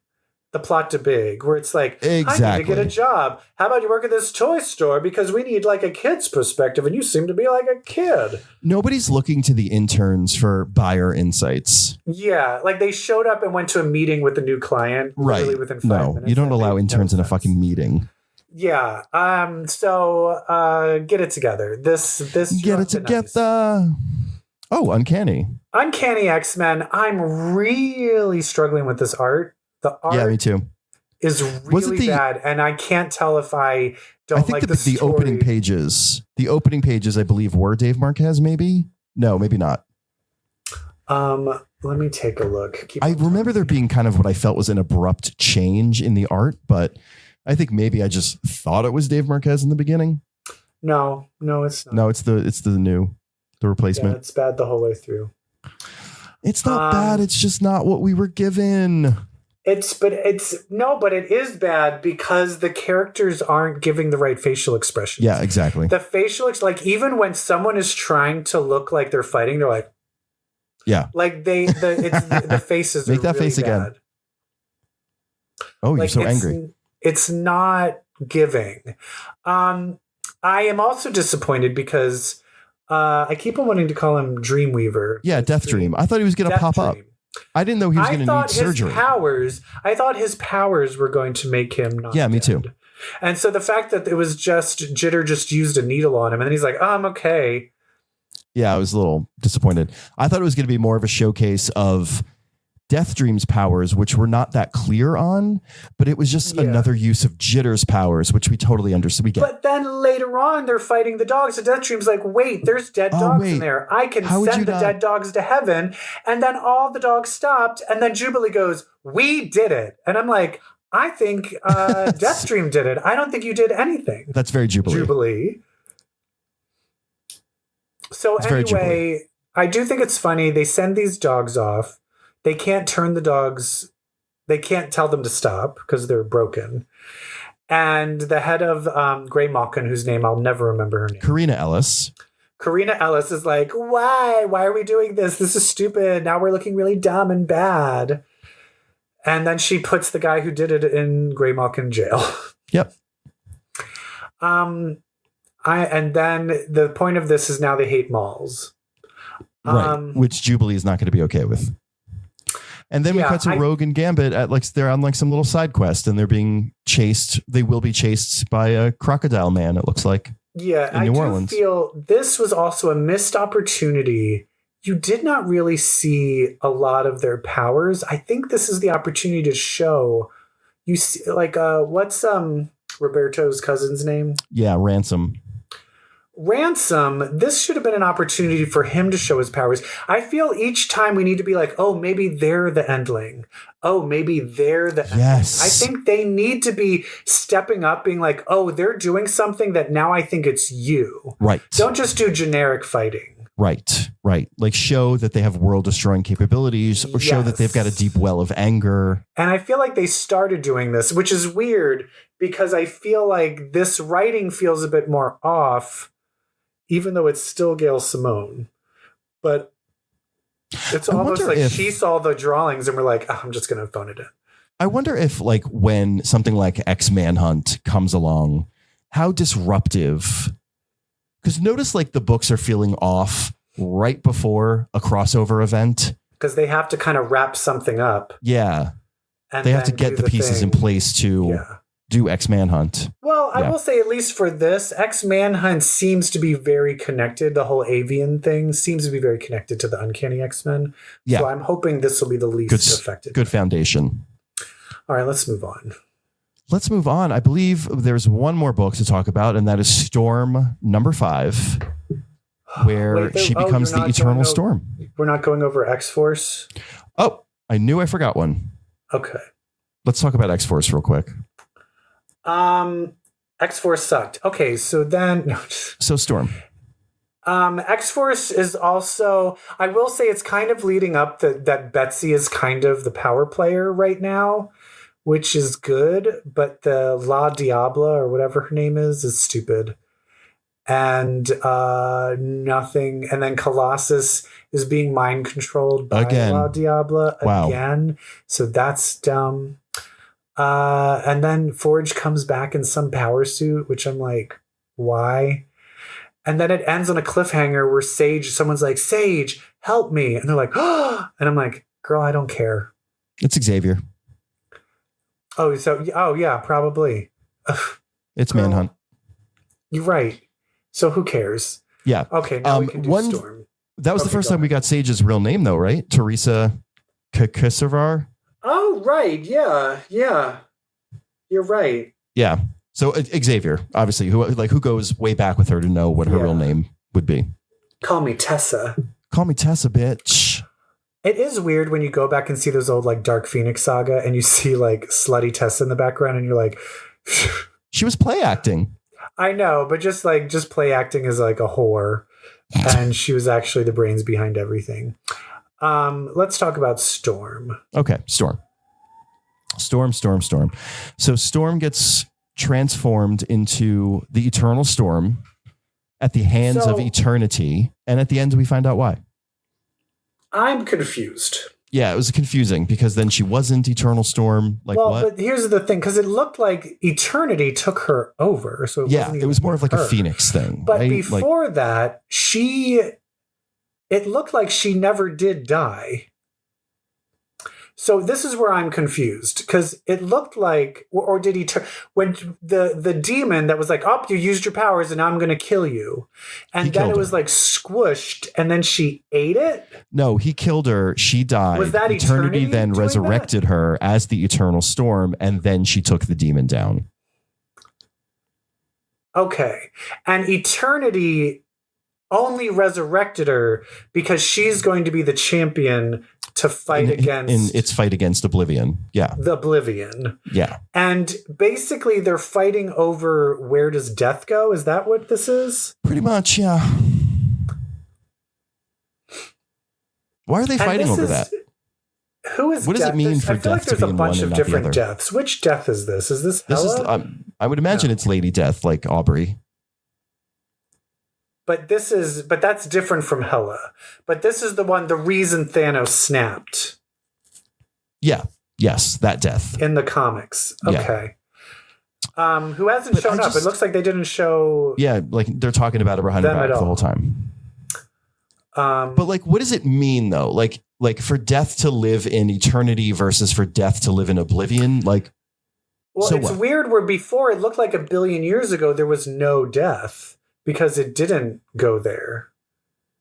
the plot to Big, where it's like, I need to get a job. How about you work at this toy store because we need like a kid's perspective and you seem to be like a kid. Nobody's looking to the interns for buyer insights. Yeah. Like they showed up and went to a meeting with a new client. Right. Within 5 minutes. You don't allow interns in a fucking meeting. Yeah. So get it together. This get it together. Nice. Oh, Uncanny X-Men. I'm really struggling with this art. The art, yeah, me too. Is really bad, and I can't tell if I don't. I think like the opening pages. The opening pages, I believe, were Dave Marquez. Maybe no, maybe not. Let me take a look. I remember there being kind of what I felt was an abrupt change in the art, but I think maybe I just thought it was Dave Marquez in the beginning. No, it's not. No, it's the replacement. Yeah, it's bad the whole way through. It's not bad. It's just not what we were given. But it is bad because the characters aren't giving the right facial expressions. Yeah, exactly. The facial, like even when someone is trying to look like they're fighting, they're like, yeah, like the faces make that really face bad. Again. Oh, you're so angry. It's not giving. I am also disappointed because I keep on wanting to call him Dreamweaver. Yeah, Death Dream. I thought he was going to pop up. I didn't know he was going to need surgery. I thought his powers were going to make him not Yeah, me too. And so the fact that it was just Jitter just used a needle on him and then he's like, oh, I'm okay. Yeah, I was a little disappointed. I thought it was going to be more of a showcase of Death Dream's powers, which were not that clear on, but it was just another use of Jitter's powers, which we totally understood. But then later on, they're fighting the dogs. And Death Dream's like, wait, there's dead dogs in there. I can send the dead dogs to heaven. And then all the dogs stopped. And then Jubilee goes, we did it. And I'm like, I think Death Dream did it. I don't think you did anything. That's very Jubilee. So anyway, I do think it's funny. They send these dogs off. They can't turn the dogs. They can't tell them to stop because they're broken. And the head of Grey Malkin, whose name I'll never remember her name. Karina Ellis is like, why? Why are we doing this? This is stupid. Now we're looking really dumb and bad. And then she puts the guy who did it in Grey Malkin jail. Yep. And then the point of this is now they hate malls. Right. Which Jubilee is not going to be okay with. And then we cut to Rogue and Gambit at they're on some little side quest and they're being chased. They will be chased by a crocodile man, it looks like. Yeah, I do feel this was also a missed opportunity. You did not really see a lot of their powers. I think this is the opportunity to show you see what's Roberto's cousin's name? Yeah, Ransom. This should have been an opportunity for him to show his powers. I feel each time we need to be like, oh, maybe they're the Endling. Oh, maybe they're the Endling. Yes. I think they need to be stepping up, being like, oh, they're doing something that now I think it's you. Right. Don't just do generic fighting. Right. Like show that they have world-destroying capabilities or show that they've got a deep well of anger. And I feel like they started doing this, which is weird because I feel like this writing feels a bit more off, even though it's still Gail Simone. But it's almost like she saw the drawings and we're like, oh, I'm just going to phone it in. I wonder if when something like X-Manhunt comes along, how disruptive. Because notice the books are feeling off right before a crossover event. Because they have to kind of wrap something up. Yeah. And they have to get the pieces in place to do X-Manhunt. Well, I will say, at least for this, X-Manhunt seems to be very connected. The whole avian thing seems to be very connected to the Uncanny X-Men. Yeah. So I'm hoping this will be the least affected. Good foundation. All right, let's move on. I believe there's one more book to talk about, and that is Storm number 5, where she becomes the Eternal Storm. We're not going over X-Force? Oh, I knew I forgot one. Okay. Let's talk about X-Force real quick. X-Force sucked. Okay, so then... So Storm. X-Force is also... I will say it's kind of leading up that Betsy is kind of the power player right now, which is good, but the La Diabla, or whatever her name is stupid. And nothing... And then Colossus is being mind-controlled by La Diabla again. So that's dumb. And then Forge comes back in some power suit, which I'm like, why? And then it ends on a cliffhanger where someone's like, Sage, help me. And they're like, oh, and I'm like, girl, I don't care. It's Xavier. Oh, yeah, probably. It's girl, Manhunt. You're right. So who cares? Yeah. Okay, now we can do Storm. That was the first time we got Sage's real name, though, right? Teresa Kakisavar. Oh, right. Yeah. You're right. Yeah. So Xavier, obviously, who goes way back with her to know what her real name would be. Call me Tessa. Call me Tessa, bitch. It is weird when you go back and see those old Dark Phoenix saga and you see slutty Tessa in the background and you're like... She was play acting. I know, but just play acting as a whore. And she was actually the brains behind everything. Let's talk about Storm. Okay, Storm. So Storm gets transformed into the Eternal Storm at the hands of Eternity, and at the end we find out why. I'm confused. Yeah, it was confusing because then she wasn't Eternal Storm. What? But here's the thing, because it looked like Eternity took her over. So it was more of a Phoenix thing. But right? Before that, it looked like she never did die. So this is where I'm confused, because it looked like, or did he when the demon that was like, oh, you used your powers and now I'm going to kill you. And then it was squished and then she ate it? No, he killed her. She died. Was that Eternity then resurrected her as the Eternal Storm, and then she took the demon down. Okay. And Eternity only resurrected her because she's going to be the champion to fight against... In its fight against Oblivion. Yeah. The Oblivion. Yeah. And basically they're fighting over where does death go? Is that what this is? Pretty much, yeah. Why are they fighting over that? Who is what does it mean for death to be in one and not the other? I feel like there's a bunch of different deaths. Which death is this? Is this Hela? I would imagine it's Lady Death, like Aubrey. But that's different from Hela. But this is the reason Thanos snapped. Yeah. Yes, that death. In the comics. Okay. Who hasn't shown up? It looks like they didn't show. Yeah, like they're talking about it behind her back the whole time. But like, what does it mean though? Like for death to live in eternity versus for death to live in oblivion? Like, well, so it's weird where before it looked like 1 billion years ago there was no death because it didn't go there.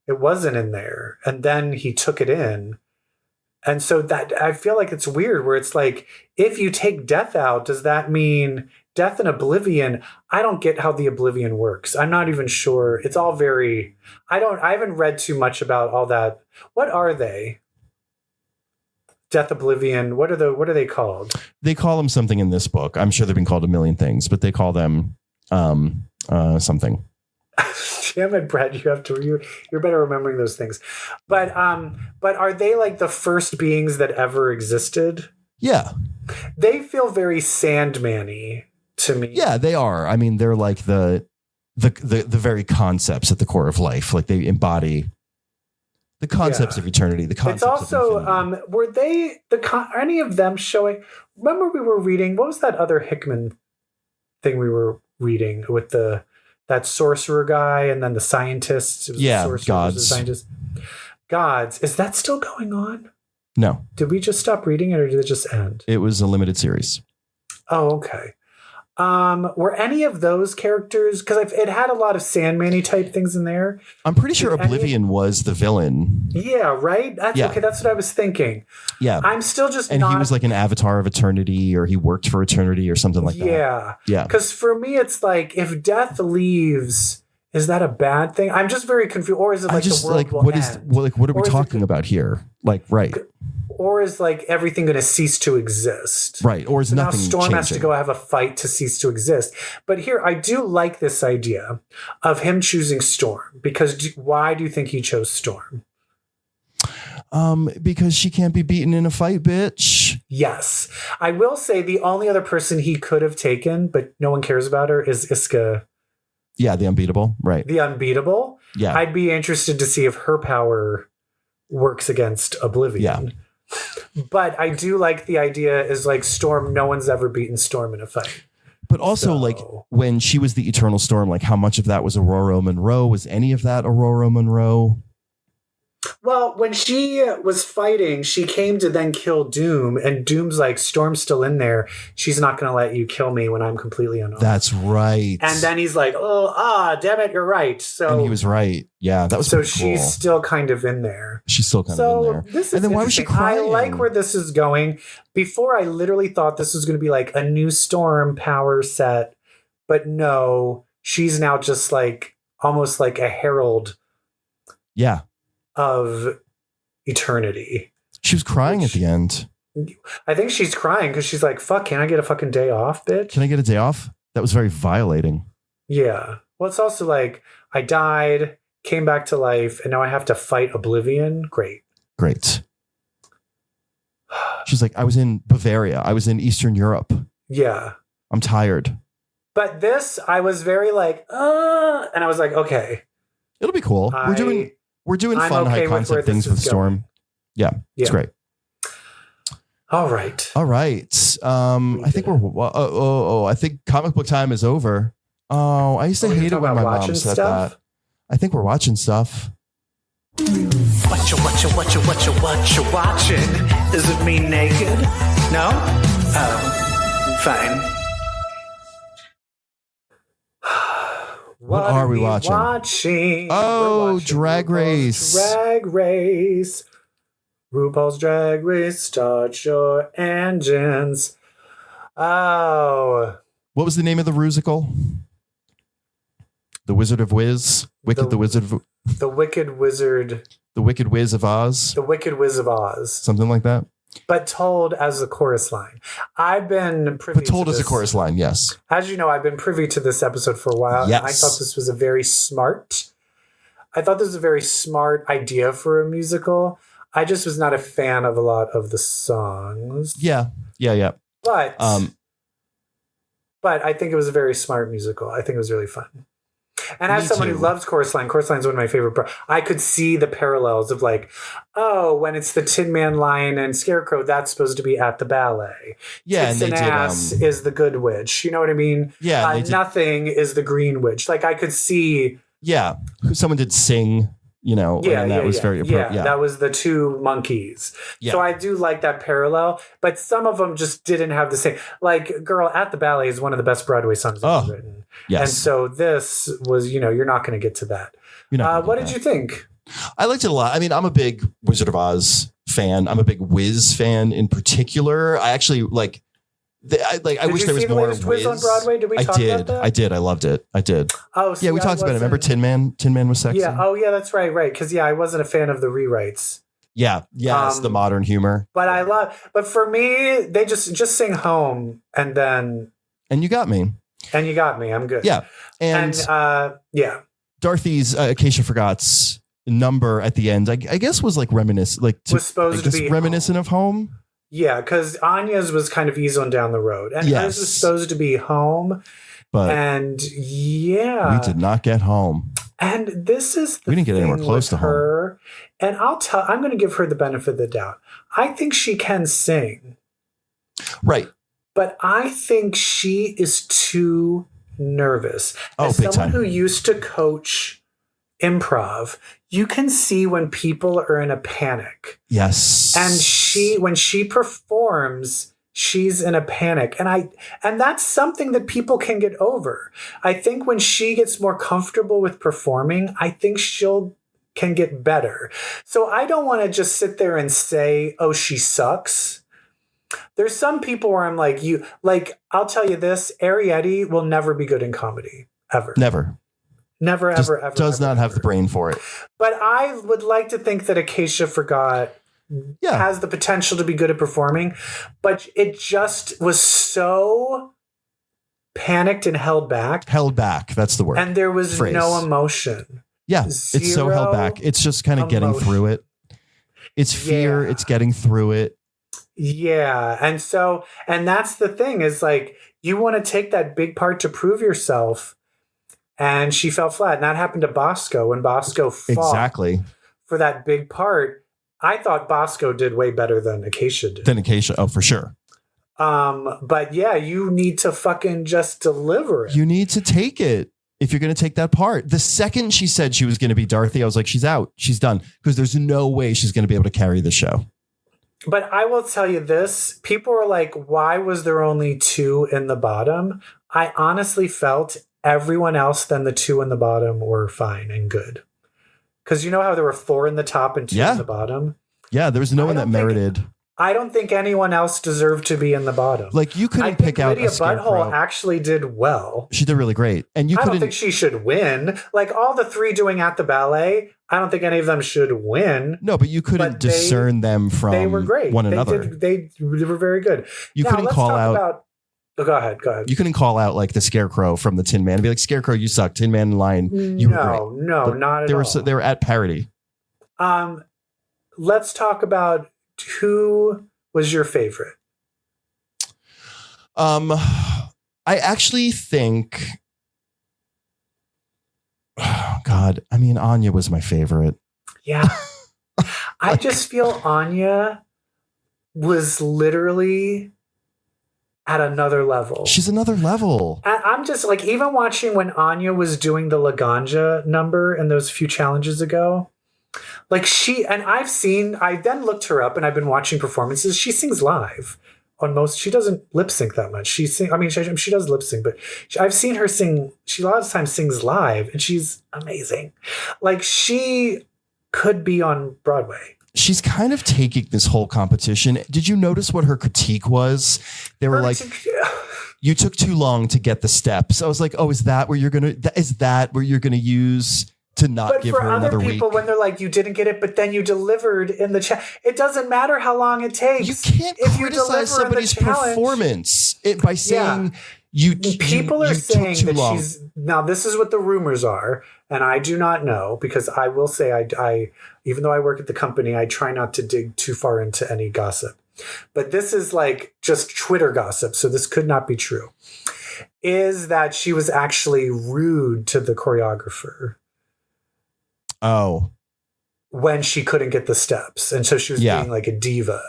It wasn't in there. And then he took it in. And so that I feel like it's weird where it's like, if you take death out, does that mean death and oblivion? I don't get how the oblivion works. I'm not even sure. It's all very, I haven't read too much about all that. What are they? Death, oblivion. What are they called? They call them something in this book. I'm sure they've been called a million things, but they call them something. Damn it, Brett! You're better remembering those things. But are they like the first beings that ever existed? Yeah, they feel very Sandman-y to me. Yeah, they are. I mean, they're like the very concepts at the core of life. Like they embody the concepts of eternity. The concepts. It's also were they any of them showing? Remember, we were reading. What was that other Hickman thing we were reading with that sorcerer guy and then the scientists? Gods. Gods. Is that still going on? No. Did we just stop reading it or did it just end? It was a limited series. Oh, okay. Were any of those characters, because it had a lot of Sandman-y type things in there. I'm pretty sure Oblivion was the villain. Yeah, right? Okay, that's what I was thinking. Yeah. I'm still just he was like an avatar of eternity, or he worked for eternity or something like that. Yeah. Yeah. Because for me, it's like, if death leaves, is that a bad thing? I'm just very confused. Or is it like the world will end? What are we talking about here? Like, right. Or is like everything going to cease to exist? Right. Or is nothing now Storm changing? Has to go have a fight to cease to exist. But here, I do like this idea of him choosing Storm. Because why do you think he chose Storm? Because she can't be beaten in a fight, bitch. Yes. I will say the only other person he could have taken, but no one cares about her, is Iska. Yeah, the unbeatable. Right. The unbeatable. Yeah. I'd be interested to see if her power works against Oblivion. Yeah. But I do like the idea is like Storm, no one's ever beaten Storm in a fight. But also like when she was the Eternal Storm, like how much of that was Aurora Monroe? Was any of that Aurora Monroe? Well, when she was fighting, she came to then kill Doom, and Doom's like, Storm's still in there. She's not going to let you kill me when I'm completely unarmed. That's right. And then he's like, damn it, you're right. So and he was right. Yeah, that was so cool. She's still kind of in there. She's still kind of in there. This is and then why was she crying? I like where this is going. Before, I literally thought this was going to be like a new Storm power set, but no, she's now just like almost like a herald. Yeah. Of eternity. She was crying at the end. I think she's crying because she's like, fuck, can I get a fucking day off, bitch? Can I get a day off? That was very violating. Yeah. Well, it's also like, I died, came back to life, and now I have to fight Oblivion. Great. She's like, I was in Bavaria. I was in Eastern Europe. Yeah. I'm tired. But this, I was very like, and I was like, okay. It'll be cool. We're doing fun, high concept things with Storm. Yeah, it's great. All right. I think I think comic book time is over. Oh, I used to hate it when my mom said that. I think we're watching stuff. What you watching? Is it me naked? No? Oh, fine. What are we watching? Oh, Drag Race. Drag Race. RuPaul's Drag Race. Start your engines. Oh. What was the name of the Rusical? The Wizard of Wiz? The Wizard of... The Wicked Wizard. The Wicked Wiz of Oz? The Wicked Wiz of Oz. Something like that? But told as a chorus line. I've been privy to as a chorus line, yes. As you know, I've been privy to this episode for a while. Yes. And I thought this was a very smart idea for a musical. I just was not a fan of a lot of the songs. Yeah. But I think it was a very smart musical. I think it was really fun. And as Me someone too. who loves Chorus Line is one of my favorite. I could see the parallels of like, oh, when it's the Tin Man, Lion, and Scarecrow, that's supposed to be at the ballet. Yeah, Tits and they did. Ass is the Good Witch. You know what I mean? Yeah, and they did- Nothing is the Green Witch. Like I could see. Yeah, someone did sing. And that was very appropriate. Yeah, that was the two monkeys. Yeah. So I do like that parallel, but some of them just didn't have the same. Like "Girl at the Ballet" is one of the best Broadway songs ever written. Yes. And so this was, you're not going to get to that. What did you think? I liked it a lot. I mean, I'm a big Wizard of Oz fan. I'm a big Wiz fan in particular. I actually like. I wish there was more Wiz on Broadway. Did we talk about that? I did. I loved it. I did. Oh, yeah, we talked about it. Remember Tin Man? Tin Man was sexy. Yeah. Oh, yeah. That's right. Right. Because I wasn't a fan of the rewrites. Yeah. Yeah. It's the modern humor. But But for me, they just sing "Home" and then. And you got me. And you got me. I'm good. Yeah. And yeah. Dorothy's Acacia Forgot's number at the end, I guess, was like was supposed to be reminiscent of Home. Yeah, because Anya's was kind of easing down the road. And hers was supposed to be "Home." But and yeah. We did not get home. And this is the we didn't get anywhere close to her. Home. And I'm going to give her the benefit of the doubt. I think she can sing. Right. But I think she is too nervous. As big someone time. who used to coach improv, you can see when people are in a panic. Yes. And when she performs, she's in a panic. And that's something that people can get over. I think when she gets more comfortable with performing, I think can get better. So I don't want to just sit there and say, oh, she sucks. There's some people where I'm like, I'll tell you this, Arietti will never be good in comedy. Ever. Never. Never, ever, ever. Does not have the brain for it. But I would like to think that Acacia Forgot has the potential to be good at performing, but it just was so panicked and held back. Held back. That's the word. And there was no emotion. Yeah. It's so held back. It's just kind of getting through it. It's fear. It's getting through it. Yeah. And that's the thing is like, you want to take that big part to prove yourself. And she fell flat. And that happened to Bosco when Bosco fought for that big part. I thought Bosco did way better than Acacia did. Oh, for sure. But yeah, you need to fucking just deliver it. You need to take it if you're going to take that part. The second she said she was going to be Dorothy, I was like, she's out. She's done. Because there's no way she's going to be able to carry the show. But I will tell you this. People are like, why was there only 2 in the bottom? I honestly felt everyone else than the 2 in the bottom were fine and good. Because you know how there were 4 in the top and 2 in the bottom? Yeah, there was no one that merited. I don't think anyone else deserved to be in the bottom. Like you couldn't pick out Lydia a Scarecrow. Butthole actually did well. She did really great. And I don't think she should win. Like all the 3 doing at the ballet, I don't think any of them should win. No, but you couldn't discern them from they were great. One another. They were very good. You couldn't call out. Go ahead. You couldn't call out like the Scarecrow from the Tin Man and be like, Scarecrow, you suck. Tin Man and Lion, you were great. No, not at all. They were at parity. Let's talk about who was your favorite. I actually think, oh God, I mean, Anya was my favorite. Yeah. I just feel Anya was literally at another level. She's another level. And I'm just like, even watching when Anya was doing the Laganja number in those few challenges ago, like I then looked her up and I've been watching performances. She sings live on most, she doesn't lip sync that much. She does lip sync, but I've seen her sing. She a lot of times sings live and she's amazing. Like she could be on Broadway. She's kind of taking this whole competition. Did you notice what her critique was? They were you took too long to get the steps. I was like, oh, is that what you're going to use to not give her another week? But for other people, when they're like, you didn't get it, but then you delivered in the chat. It doesn't matter how long it takes. You can't criticize somebody's performance by saying people are saying that she's, now this is what the rumors are, and I do not know, because I will say I even though I work at the company, I try not to dig too far into any gossip. But this is like just Twitter gossip, so this could not be true. is that she was actually rude to the choreographer. Oh. When she couldn't get the steps. And so she was being like a diva.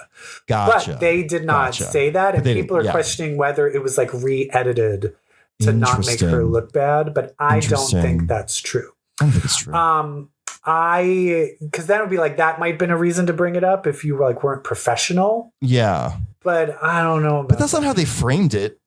Gotcha. But they did not say that. And people are questioning whether it was like re-edited to not make her look bad. But I don't think that's true. I don't think it's true. Because then it would be like, that might have been a reason to bring it up if you like weren't professional. Yeah. But I don't know. But that's not how they framed it.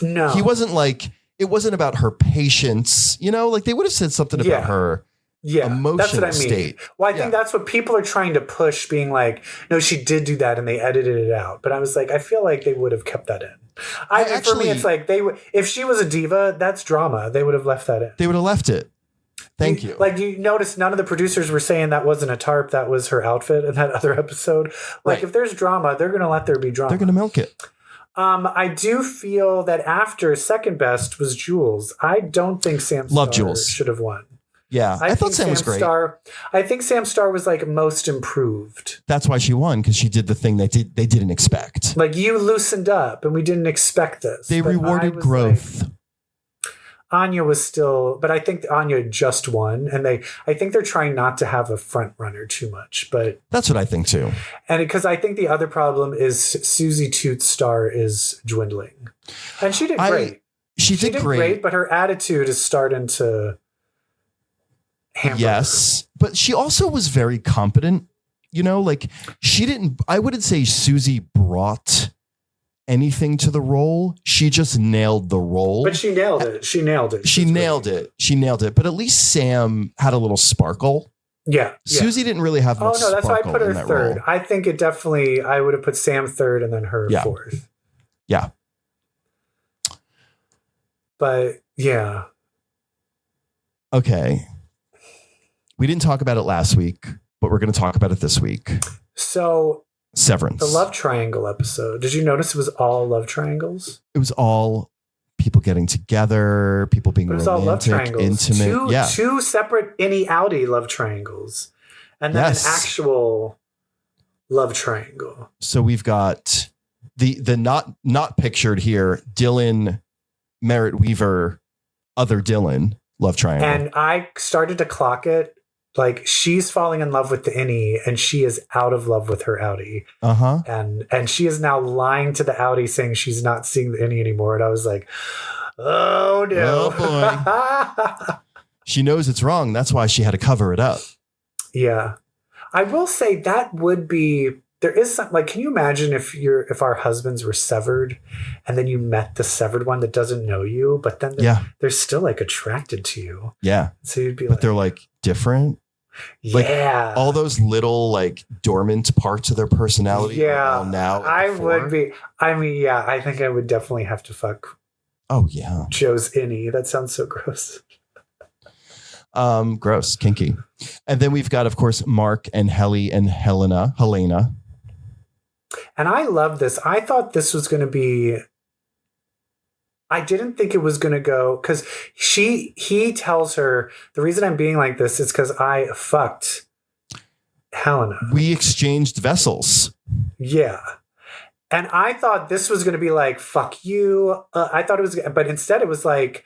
No. He wasn't like, it wasn't about her patience. You know, like they would have said something about her. Yeah, emotional that's what I mean. State. Well, I think that's what people are trying to push, being like, no, she did do that and they edited it out. But I was like, I feel like they would have kept that in. For me, it's like if she was a diva, that's drama. They would have left that in. They would have left it. Thank you. Like you notice none of the producers were saying that wasn't a tarp, that was her outfit in that other episode. Like if there's drama, they're going to let there be drama. They're going to milk it. I do feel that after second best was Jules. I don't think Sam Starr should have won. Yeah, I thought Sam was great. I think Sam Starr was like most improved. That's why she won, because she did the thing they didn't expect. Like you loosened up, and we didn't expect this. They rewarded growth. Like, Anya was still, but I think Anya just won, and I think they're trying not to have a front runner too much. But that's what I think too. And because I think the other problem is Susie Toots' star is dwindling, and she did great. She did great, but her attitude is starting to. Yes, but she also was very competent. You know, like I wouldn't say Susie brought anything to the role. She just nailed the role. But she nailed it. She nailed it. But at least Sam had a little sparkle. Yeah. Susie didn't really have much sparkle. That's why I put her third. Role. I think it definitely, I would have put Sam third and then her fourth. Yeah. But yeah. Okay. We didn't talk about it last week, but we're going to talk about it this week. So, Severance. The love triangle episode. Did you notice it was all love triangles? It was all people getting together, people being romantic, all love triangles. Intimate. Two separate innie outie love triangles. And then an actual love triangle. So we've got the not pictured here, Dylan, Merritt Weaver, other Dylan love triangle. And I started to clock it. Like she's falling in love with the innie and she is out of love with her outie. Uh-huh. And she is now lying to the outie saying she's not seeing the innie anymore. And I was like, oh no. Oh boy. She knows it's wrong. That's why she had to cover it up. Yeah. I will say that would be, there is something like, can you imagine if our husbands were severed and then you met the severed one that doesn't know you, but then they're still like attracted to you. Yeah. So you'd be but they're like different. Like all those little like dormant parts of their personality. Yeah. Now I would be. I mean, yeah, I think I would definitely have to fuck. Oh yeah. Joe's innie. That sounds so gross. Gross, kinky. And then we've got, of course, Mark and Helly and Helena. And I love this. I thought this was going to be. I didn't think it was going to go because he tells her the reason I'm being like this is because I fucked Helena. We exchanged vessels. Yeah. And I thought this was going to be like, fuck you. I thought it was, but instead it was like,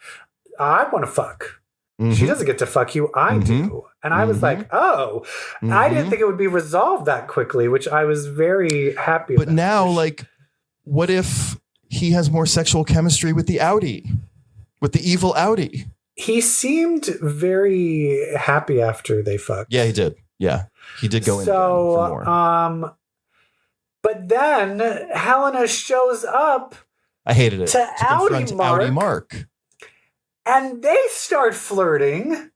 I want to fuck. Mm-hmm. She doesn't get to fuck you. I do. And I was like, oh, I didn't think it would be resolved that quickly, which I was very happy about. But now, like, what if he has more sexual chemistry with the outie, with the evil outie? He seemed very happy after they fucked. Yeah, he did. Yeah, he did go in for more. But then Helena shows up. I hated it. To Outie Mark. And they start flirting.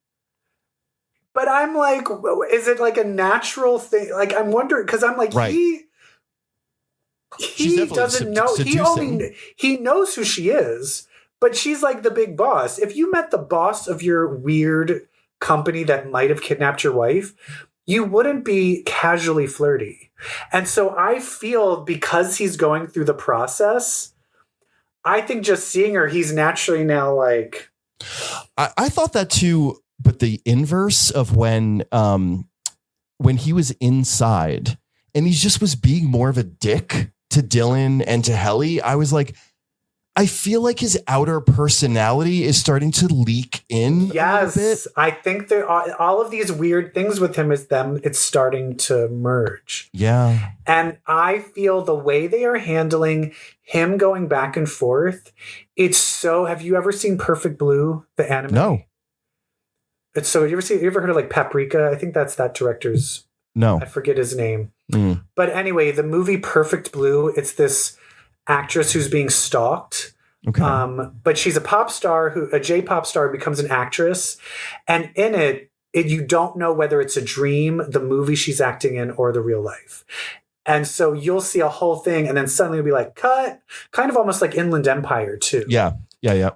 But I'm like, is it like a natural thing? Like, I'm wondering, because I'm like, he doesn't know. He knows who she is, but she's like the big boss. If you met the boss of your weird company that might have kidnapped your wife, you wouldn't be casually flirty. And so I feel because he's going through the process, I think just seeing her, he's naturally now like. I thought that too, but the inverse of when he was inside and he just was being more of a dick to Dylan and to Helly, I was like, I feel like his outer personality is starting to leak in a little bit. I think there are all of these weird things with him it's starting to merge. Yeah. And I feel the way they are handling him going back and forth, have you ever seen Perfect Blue, the anime? No. It's so you ever heard of like Paprika? I think that's that director's. No. I forget his name. But anyway, the movie Perfect Blue, it's this actress who's being stalked. Okay. But she's a pop star a J-pop star becomes an actress. And in it, you don't know whether it's a dream, the movie she's acting in, or the real life. And so you'll see a whole thing and then suddenly it'll be like, cut. Kind of almost like Inland Empire too. Yeah.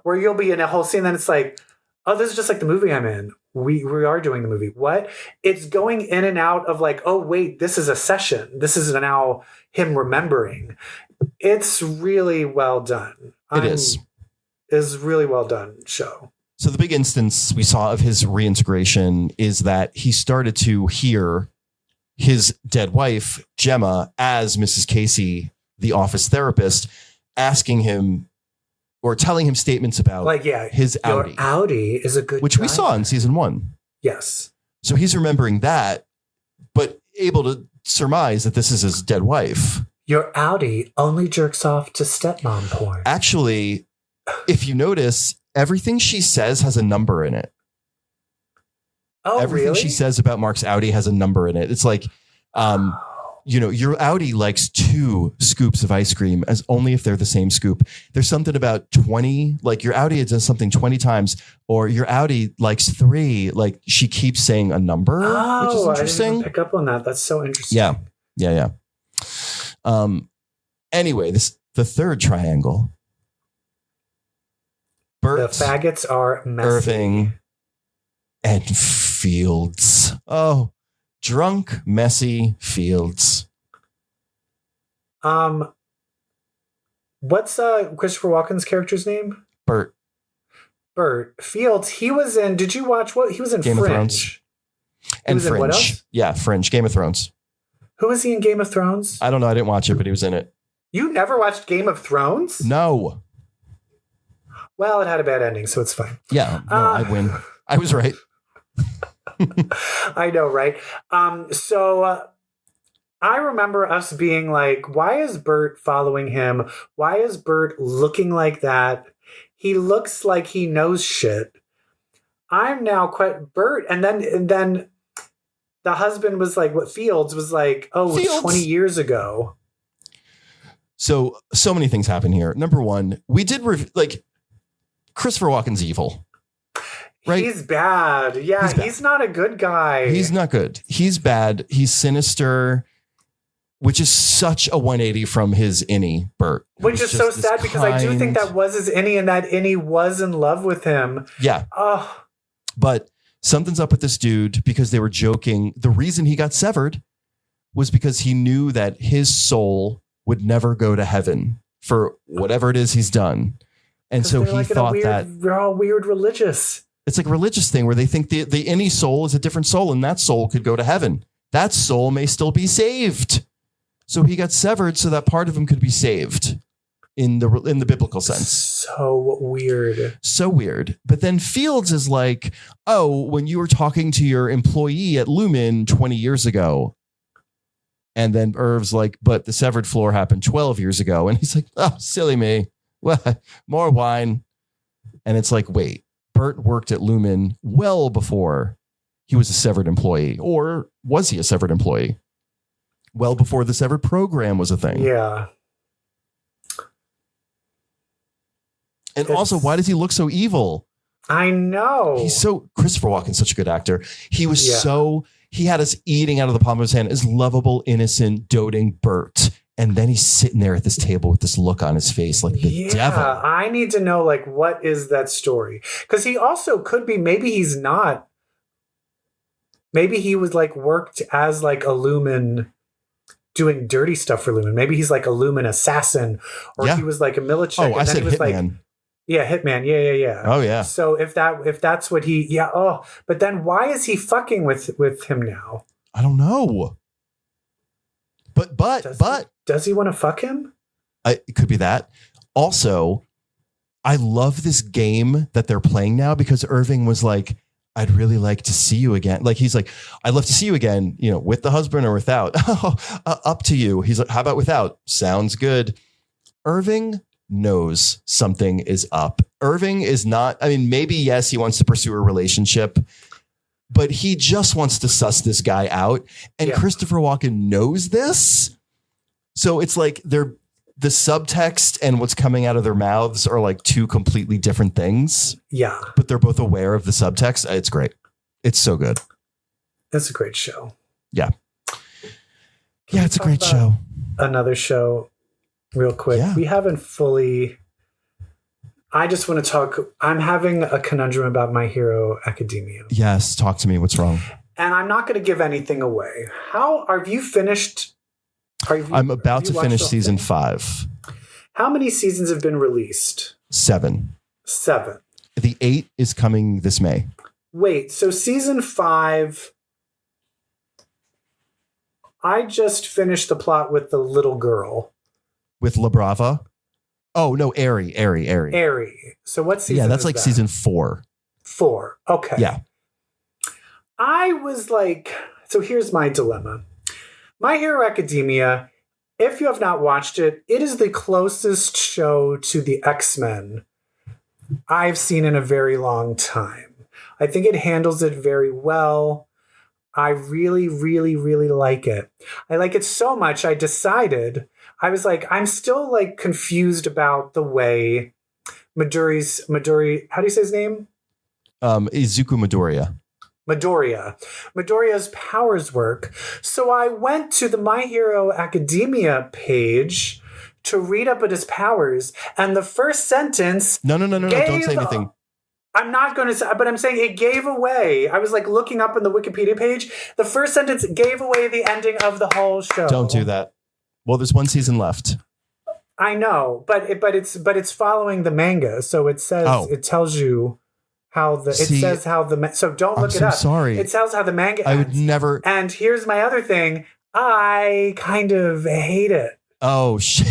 Where you'll be in a whole scene and then it's like, oh, this is just like the movie I'm in. We are doing the movie. What? It's going in and out of like, oh, wait, this is a session. This is now him remembering. It's really well done. It is. It's really well done show. So the big instance we saw of his reintegration is that he started to hear his dead wife, Gemma, as Mrs. Casey, the office therapist, asking him or telling him statements about his Audi. Your Audi is a good which driver. We saw in season 1. Yes. So he's remembering that, but able to surmise that this is his dead wife. Your Audi only jerks off to stepmom porn. Actually, if you notice, everything she says has a number in it. Oh, everything really? she says about Mark's Audi has a number in it. It's like, your Audi likes 2 scoops of ice cream as only if they're the same scoop. There's something about 20, like your Audi does something 20 times, or your Audi likes 3. Like she keeps saying a number, which is interesting. I didn't pick up on that. That's so interesting. Yeah. Anyway, the third triangle. Bert, the faggots are messy. Irving, and Fields. Oh, drunk, messy Fields. What's Christopher Walken's character's name? Bert Fields. He was in. Did you watch what he was in? Game Fringe. of Thrones. And Fringe. What else? Yeah, Fringe. Game of Thrones. Who was he in Game of Thrones? I don't know. I didn't watch it, but he was in it. You never watched Game of Thrones? No. Well, it had a bad ending, so it's fine. Yeah, no, I win. I was right. I know, right? So I remember us being like, why is Bert following him? Why is Bert looking like that? He looks like he knows shit. I'm now quite Bert. And then the husband was like, what Fields was like, Fields. 20 years ago. So many things happen here. Number one, we did Christopher Walken's evil. Right? He's bad. Yeah, he's not a good guy. He's not good. He's bad. He's sinister, which is such a 180 from his innie, Bert. Which is so sad because I do think that was his innie and that innie was in love with him. Yeah. Oh. But something's up with this dude because they were joking. The reason he got severed was because he knew that his soul would never go to heaven for whatever it is he's done. And so he thought that they're all weird religious. It's like a religious thing where they think the innie soul is a different soul and that soul could go to heaven. That soul may still be saved. So he got severed so that part of him could be saved in the biblical sense. So weird. So weird. But then Fields is like, oh, when you were talking to your employee at Lumen 20 years ago. And then Irv's like, but the severed floor happened 12 years ago. And he's like, oh, silly me. Well, more wine. And it's like, wait, Bert worked at Lumen well before he was a severed employee. Or was he a severed employee? Well before the severed program was a thing. Yeah. And also, why does he look so evil? I know. Christopher Walken's such a good actor. He was he had us eating out of the palm of his hand as lovable, innocent, doting Bert. And then he's sitting there at this table with this look on his face like the devil. I need to know, like, what is that story? Because he also could be, maybe he's not. Maybe he was like worked as like a Lumen doing dirty stuff for Lumen. Maybe he's like a Lumen assassin or he was like a military. Oh, I said hitman. Like, yeah, hitman. Yeah. Oh, yeah. So if that's what but then why is he fucking with him now? I don't know. But does he want to fuck him? It could be that. Also, I love this game that they're playing now because Irving was like, I'd really like to see you again. Like, he's like, I'd love to see you again, you know, with the husband or without. Up to you. He's like, how about without? Sounds good. Irving knows something is up. Irving is not, I mean, maybe, yes, he wants to pursue a relationship, but he just wants to suss this guy out. And Christopher Walken knows this. So it's like the subtext and what's coming out of their mouths are like two completely different things. Yeah. But they're both aware of the subtext. It's great. It's so good. It's a great show. Yeah. Yeah, it's a great show. Another show real quick. Yeah. We haven't fully... I just want to talk... I'm having a conundrum about My Hero Academia. Yes, talk to me. What's wrong? And I'm not going to give anything away. Have you finished... I'm about to finish season 5. How many seasons have been released? 7. 7. The 8 is coming this May. Wait, so season 5... I just finished the plot with the little girl. With La Brava? Oh, no, Airy. So what season Yeah, that's is like that? season 4. 4. Okay. Yeah. I was like, so here's my dilemma. My Hero Academia, if you have not watched it, it is the closest show to the X-Men I've seen in a very long time. I think it handles it very well. I really, really, really like it. I like it so much, I decided, I was like, I'm still like confused about the way Midori, how do you say his name? Izuku Midoriya's powers work. So I went to the My Hero Academia page to read up at his powers, and the first sentence... No, don't say anything. I'm not going to say, but I'm saying it gave away. I was like looking up in the Wikipedia page. The first sentence gave away the ending of the whole show. Don't do that. Well, there's one season left. I know, but it's following the manga, so it says it tells you how so don't look it up. Sorry. It tells how the manga I ends. would never. And here's my other thing. I kind of hate it. Oh shit.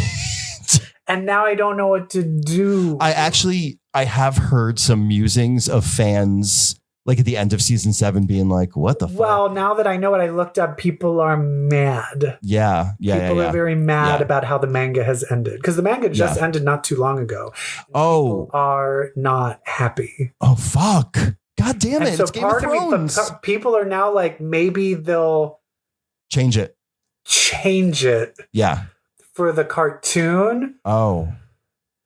And now I don't know what to do. I have heard some musings of fans like at the end of season 7 being like, what the fuck? Well, now that I know what I looked up, people are mad. Yeah. People are very mad about how the manga has ended. Because the manga just ended not too long ago. People are not happy. Oh, fuck. God damn it. And so it's Game of Thrones. People are now like, maybe they'll change it. Yeah. For the cartoon. Oh.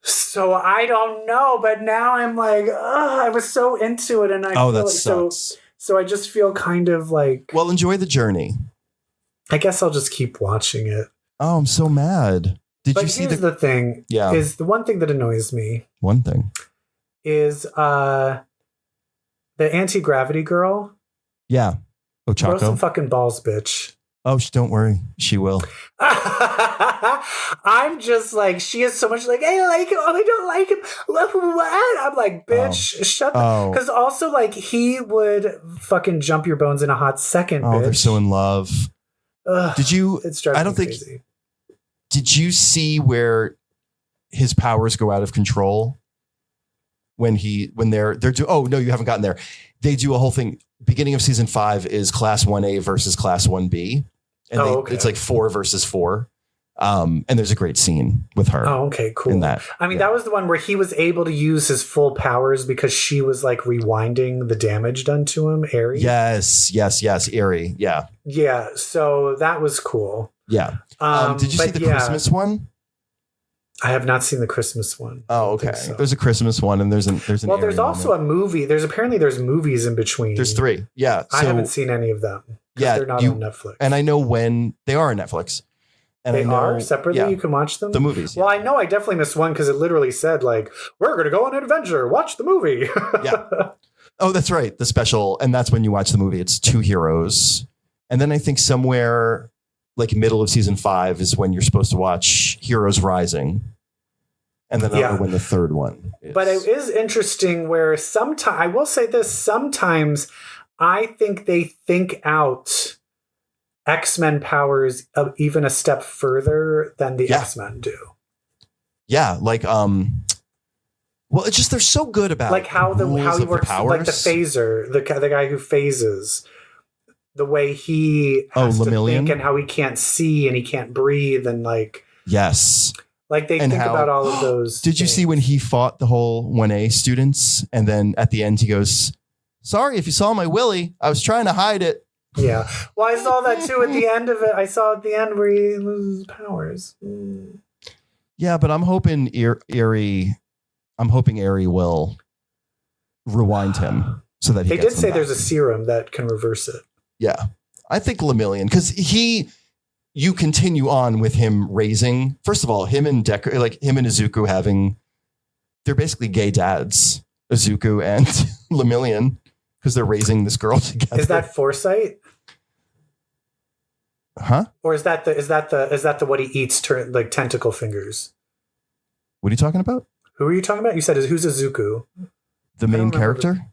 So I don't know, but now I'm like, I was so into it, and I feel that like sucks. So I just feel kind of like. Well, enjoy the journey. I guess I'll just keep watching it. Oh, I'm so mad. Did you see the thing? Yeah. Is the one thing that annoys me. One thing is the anti-gravity girl. Yeah. Ochako. Grow some fucking balls, bitch. Oh, don't worry. She will. I'm just like, she is so much like, I like him. Oh, I don't like him. What? I'm like, bitch, shut up. Because also, like, he would fucking jump your bones in a hot second, bitch. They're so in love. Ugh, Did you? It's driving me crazy. Did you see where his powers go out of control? When they're oh, no, you haven't gotten there. They do a whole thing. Beginning of season 5 is class 1A versus class 1B. And it's like 4 versus 4. And there's a great scene with her. Oh, okay, cool. In that. I mean, that was the one where he was able to use his full powers because she was like rewinding the damage done to him, Aerie. Yes, Aerie. Yeah. Yeah. So that was cool. Yeah. Did you see the Christmas one? I have not seen the Christmas one. Oh, okay. So. There's a Christmas one, and there's an. Well, there's also a movie. There's movies in between. There's 3. Yeah, I haven't seen any of them. Yeah, they're not on Netflix. And I know when they are on Netflix. And they are separately. Yeah, you can watch them. The movies. Well, I know I definitely missed one because it literally said like, "We're going to go on an adventure. Watch the movie." Yeah. Oh, that's right. The special, and that's when you watch the movie. It's 2 heroes, and then I think somewhere like middle of season 5 is when you're supposed to watch Heroes Rising. And then I don't know when the third one is. But it is interesting where sometimes, I will say this, sometimes I think they think out X-Men powers even a step further than the X-Men do. Yeah, like Well, it's just they're so good about like how he works, powers. like the phaser, the guy who phases, the way he has to Lemillion? think and how he can't see and he can't breathe and like Yes. like they And think how- about all of those. Did you see when he fought the whole 1A students and then at the end he goes, "Sorry if you saw my willy. I was trying to hide it." Yeah. Well, I saw that too at the end of it. I saw at the end where he loses powers. Yeah, but I'm hoping Erie will rewind him so that he They gets did them say back. there's a serum that can reverse it. Yeah. I think Lemillion, because you continue on with him raising, first of all, him and Izuku they're basically gay dads, Izuku and Lemillion, because they're raising this girl together. Is that foresight? Huh? Or is that the what he eats like tentacle fingers? What are you talking about? Who are you talking about? You said who's Izuku? The main character?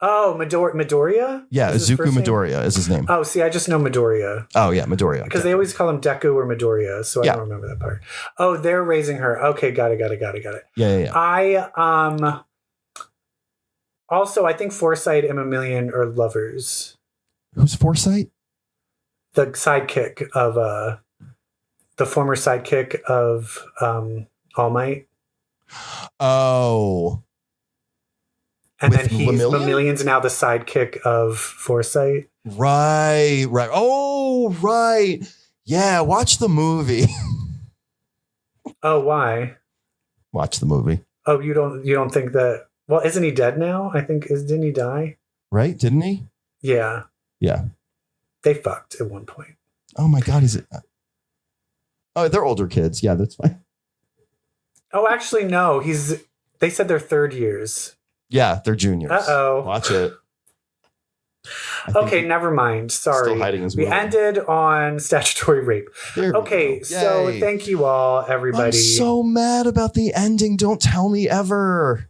Oh, Midoriya? Yeah, Is his Izuku first name? Midoriya is his name. Oh, see, I just know Midoriya. Oh, yeah, Midoriya. Because they always call him Deku or Midoriya, so I don't remember that part. Oh, they're raising her. Okay, got it. Yeah. I also I think Foresight and Lemillion are lovers. Who's Foresight? The sidekick of the former sidekick of All Might. Oh. And With then Lemillion's now the sidekick of Foresight. Right. Oh, right. Yeah, watch the movie. Oh, why? Watch the movie. Oh, you don't think that? Well, isn't he dead now? I think didn't he die? Right? Didn't he? Yeah. Yeah. They fucked at one point. Oh my God, is it? Oh, they're older kids. Yeah, that's fine. Oh, actually, no. They said they're third years. Yeah, they're juniors. Uh-oh. Watch it. Okay, never mind. Sorry. Still hiding his we movie. ended on statutory rape. There we Okay, go. so Yay. thank you all, everybody. I'm so mad about the ending. Don't tell me ever.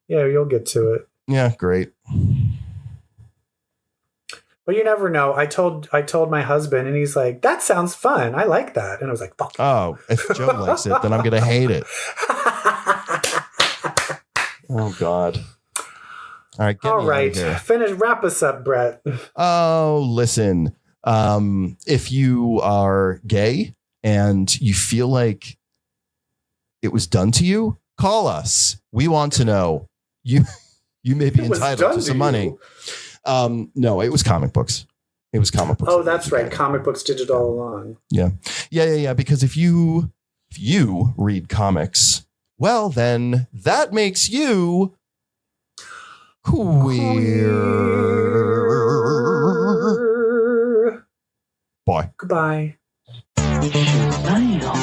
Yeah, you'll get to it. Yeah, great. But you never know. I told my husband, and he's like, "That sounds fun. I like that." And I was like, "Fuck." Oh, if Joe likes it, then I'm gonna hate it. Oh God. All right, get All me out right, of here. wrap us up, Brett. Oh, listen. If you are gay and you feel like it was done to you, call us. We want to know. You may be It was entitled done to some to money. No, it was comic books. It was comic books. Oh, that's right. Comic books did it all along. Yeah. Because if you read comics, well, then that makes you queer. Bye. Goodbye. Bye.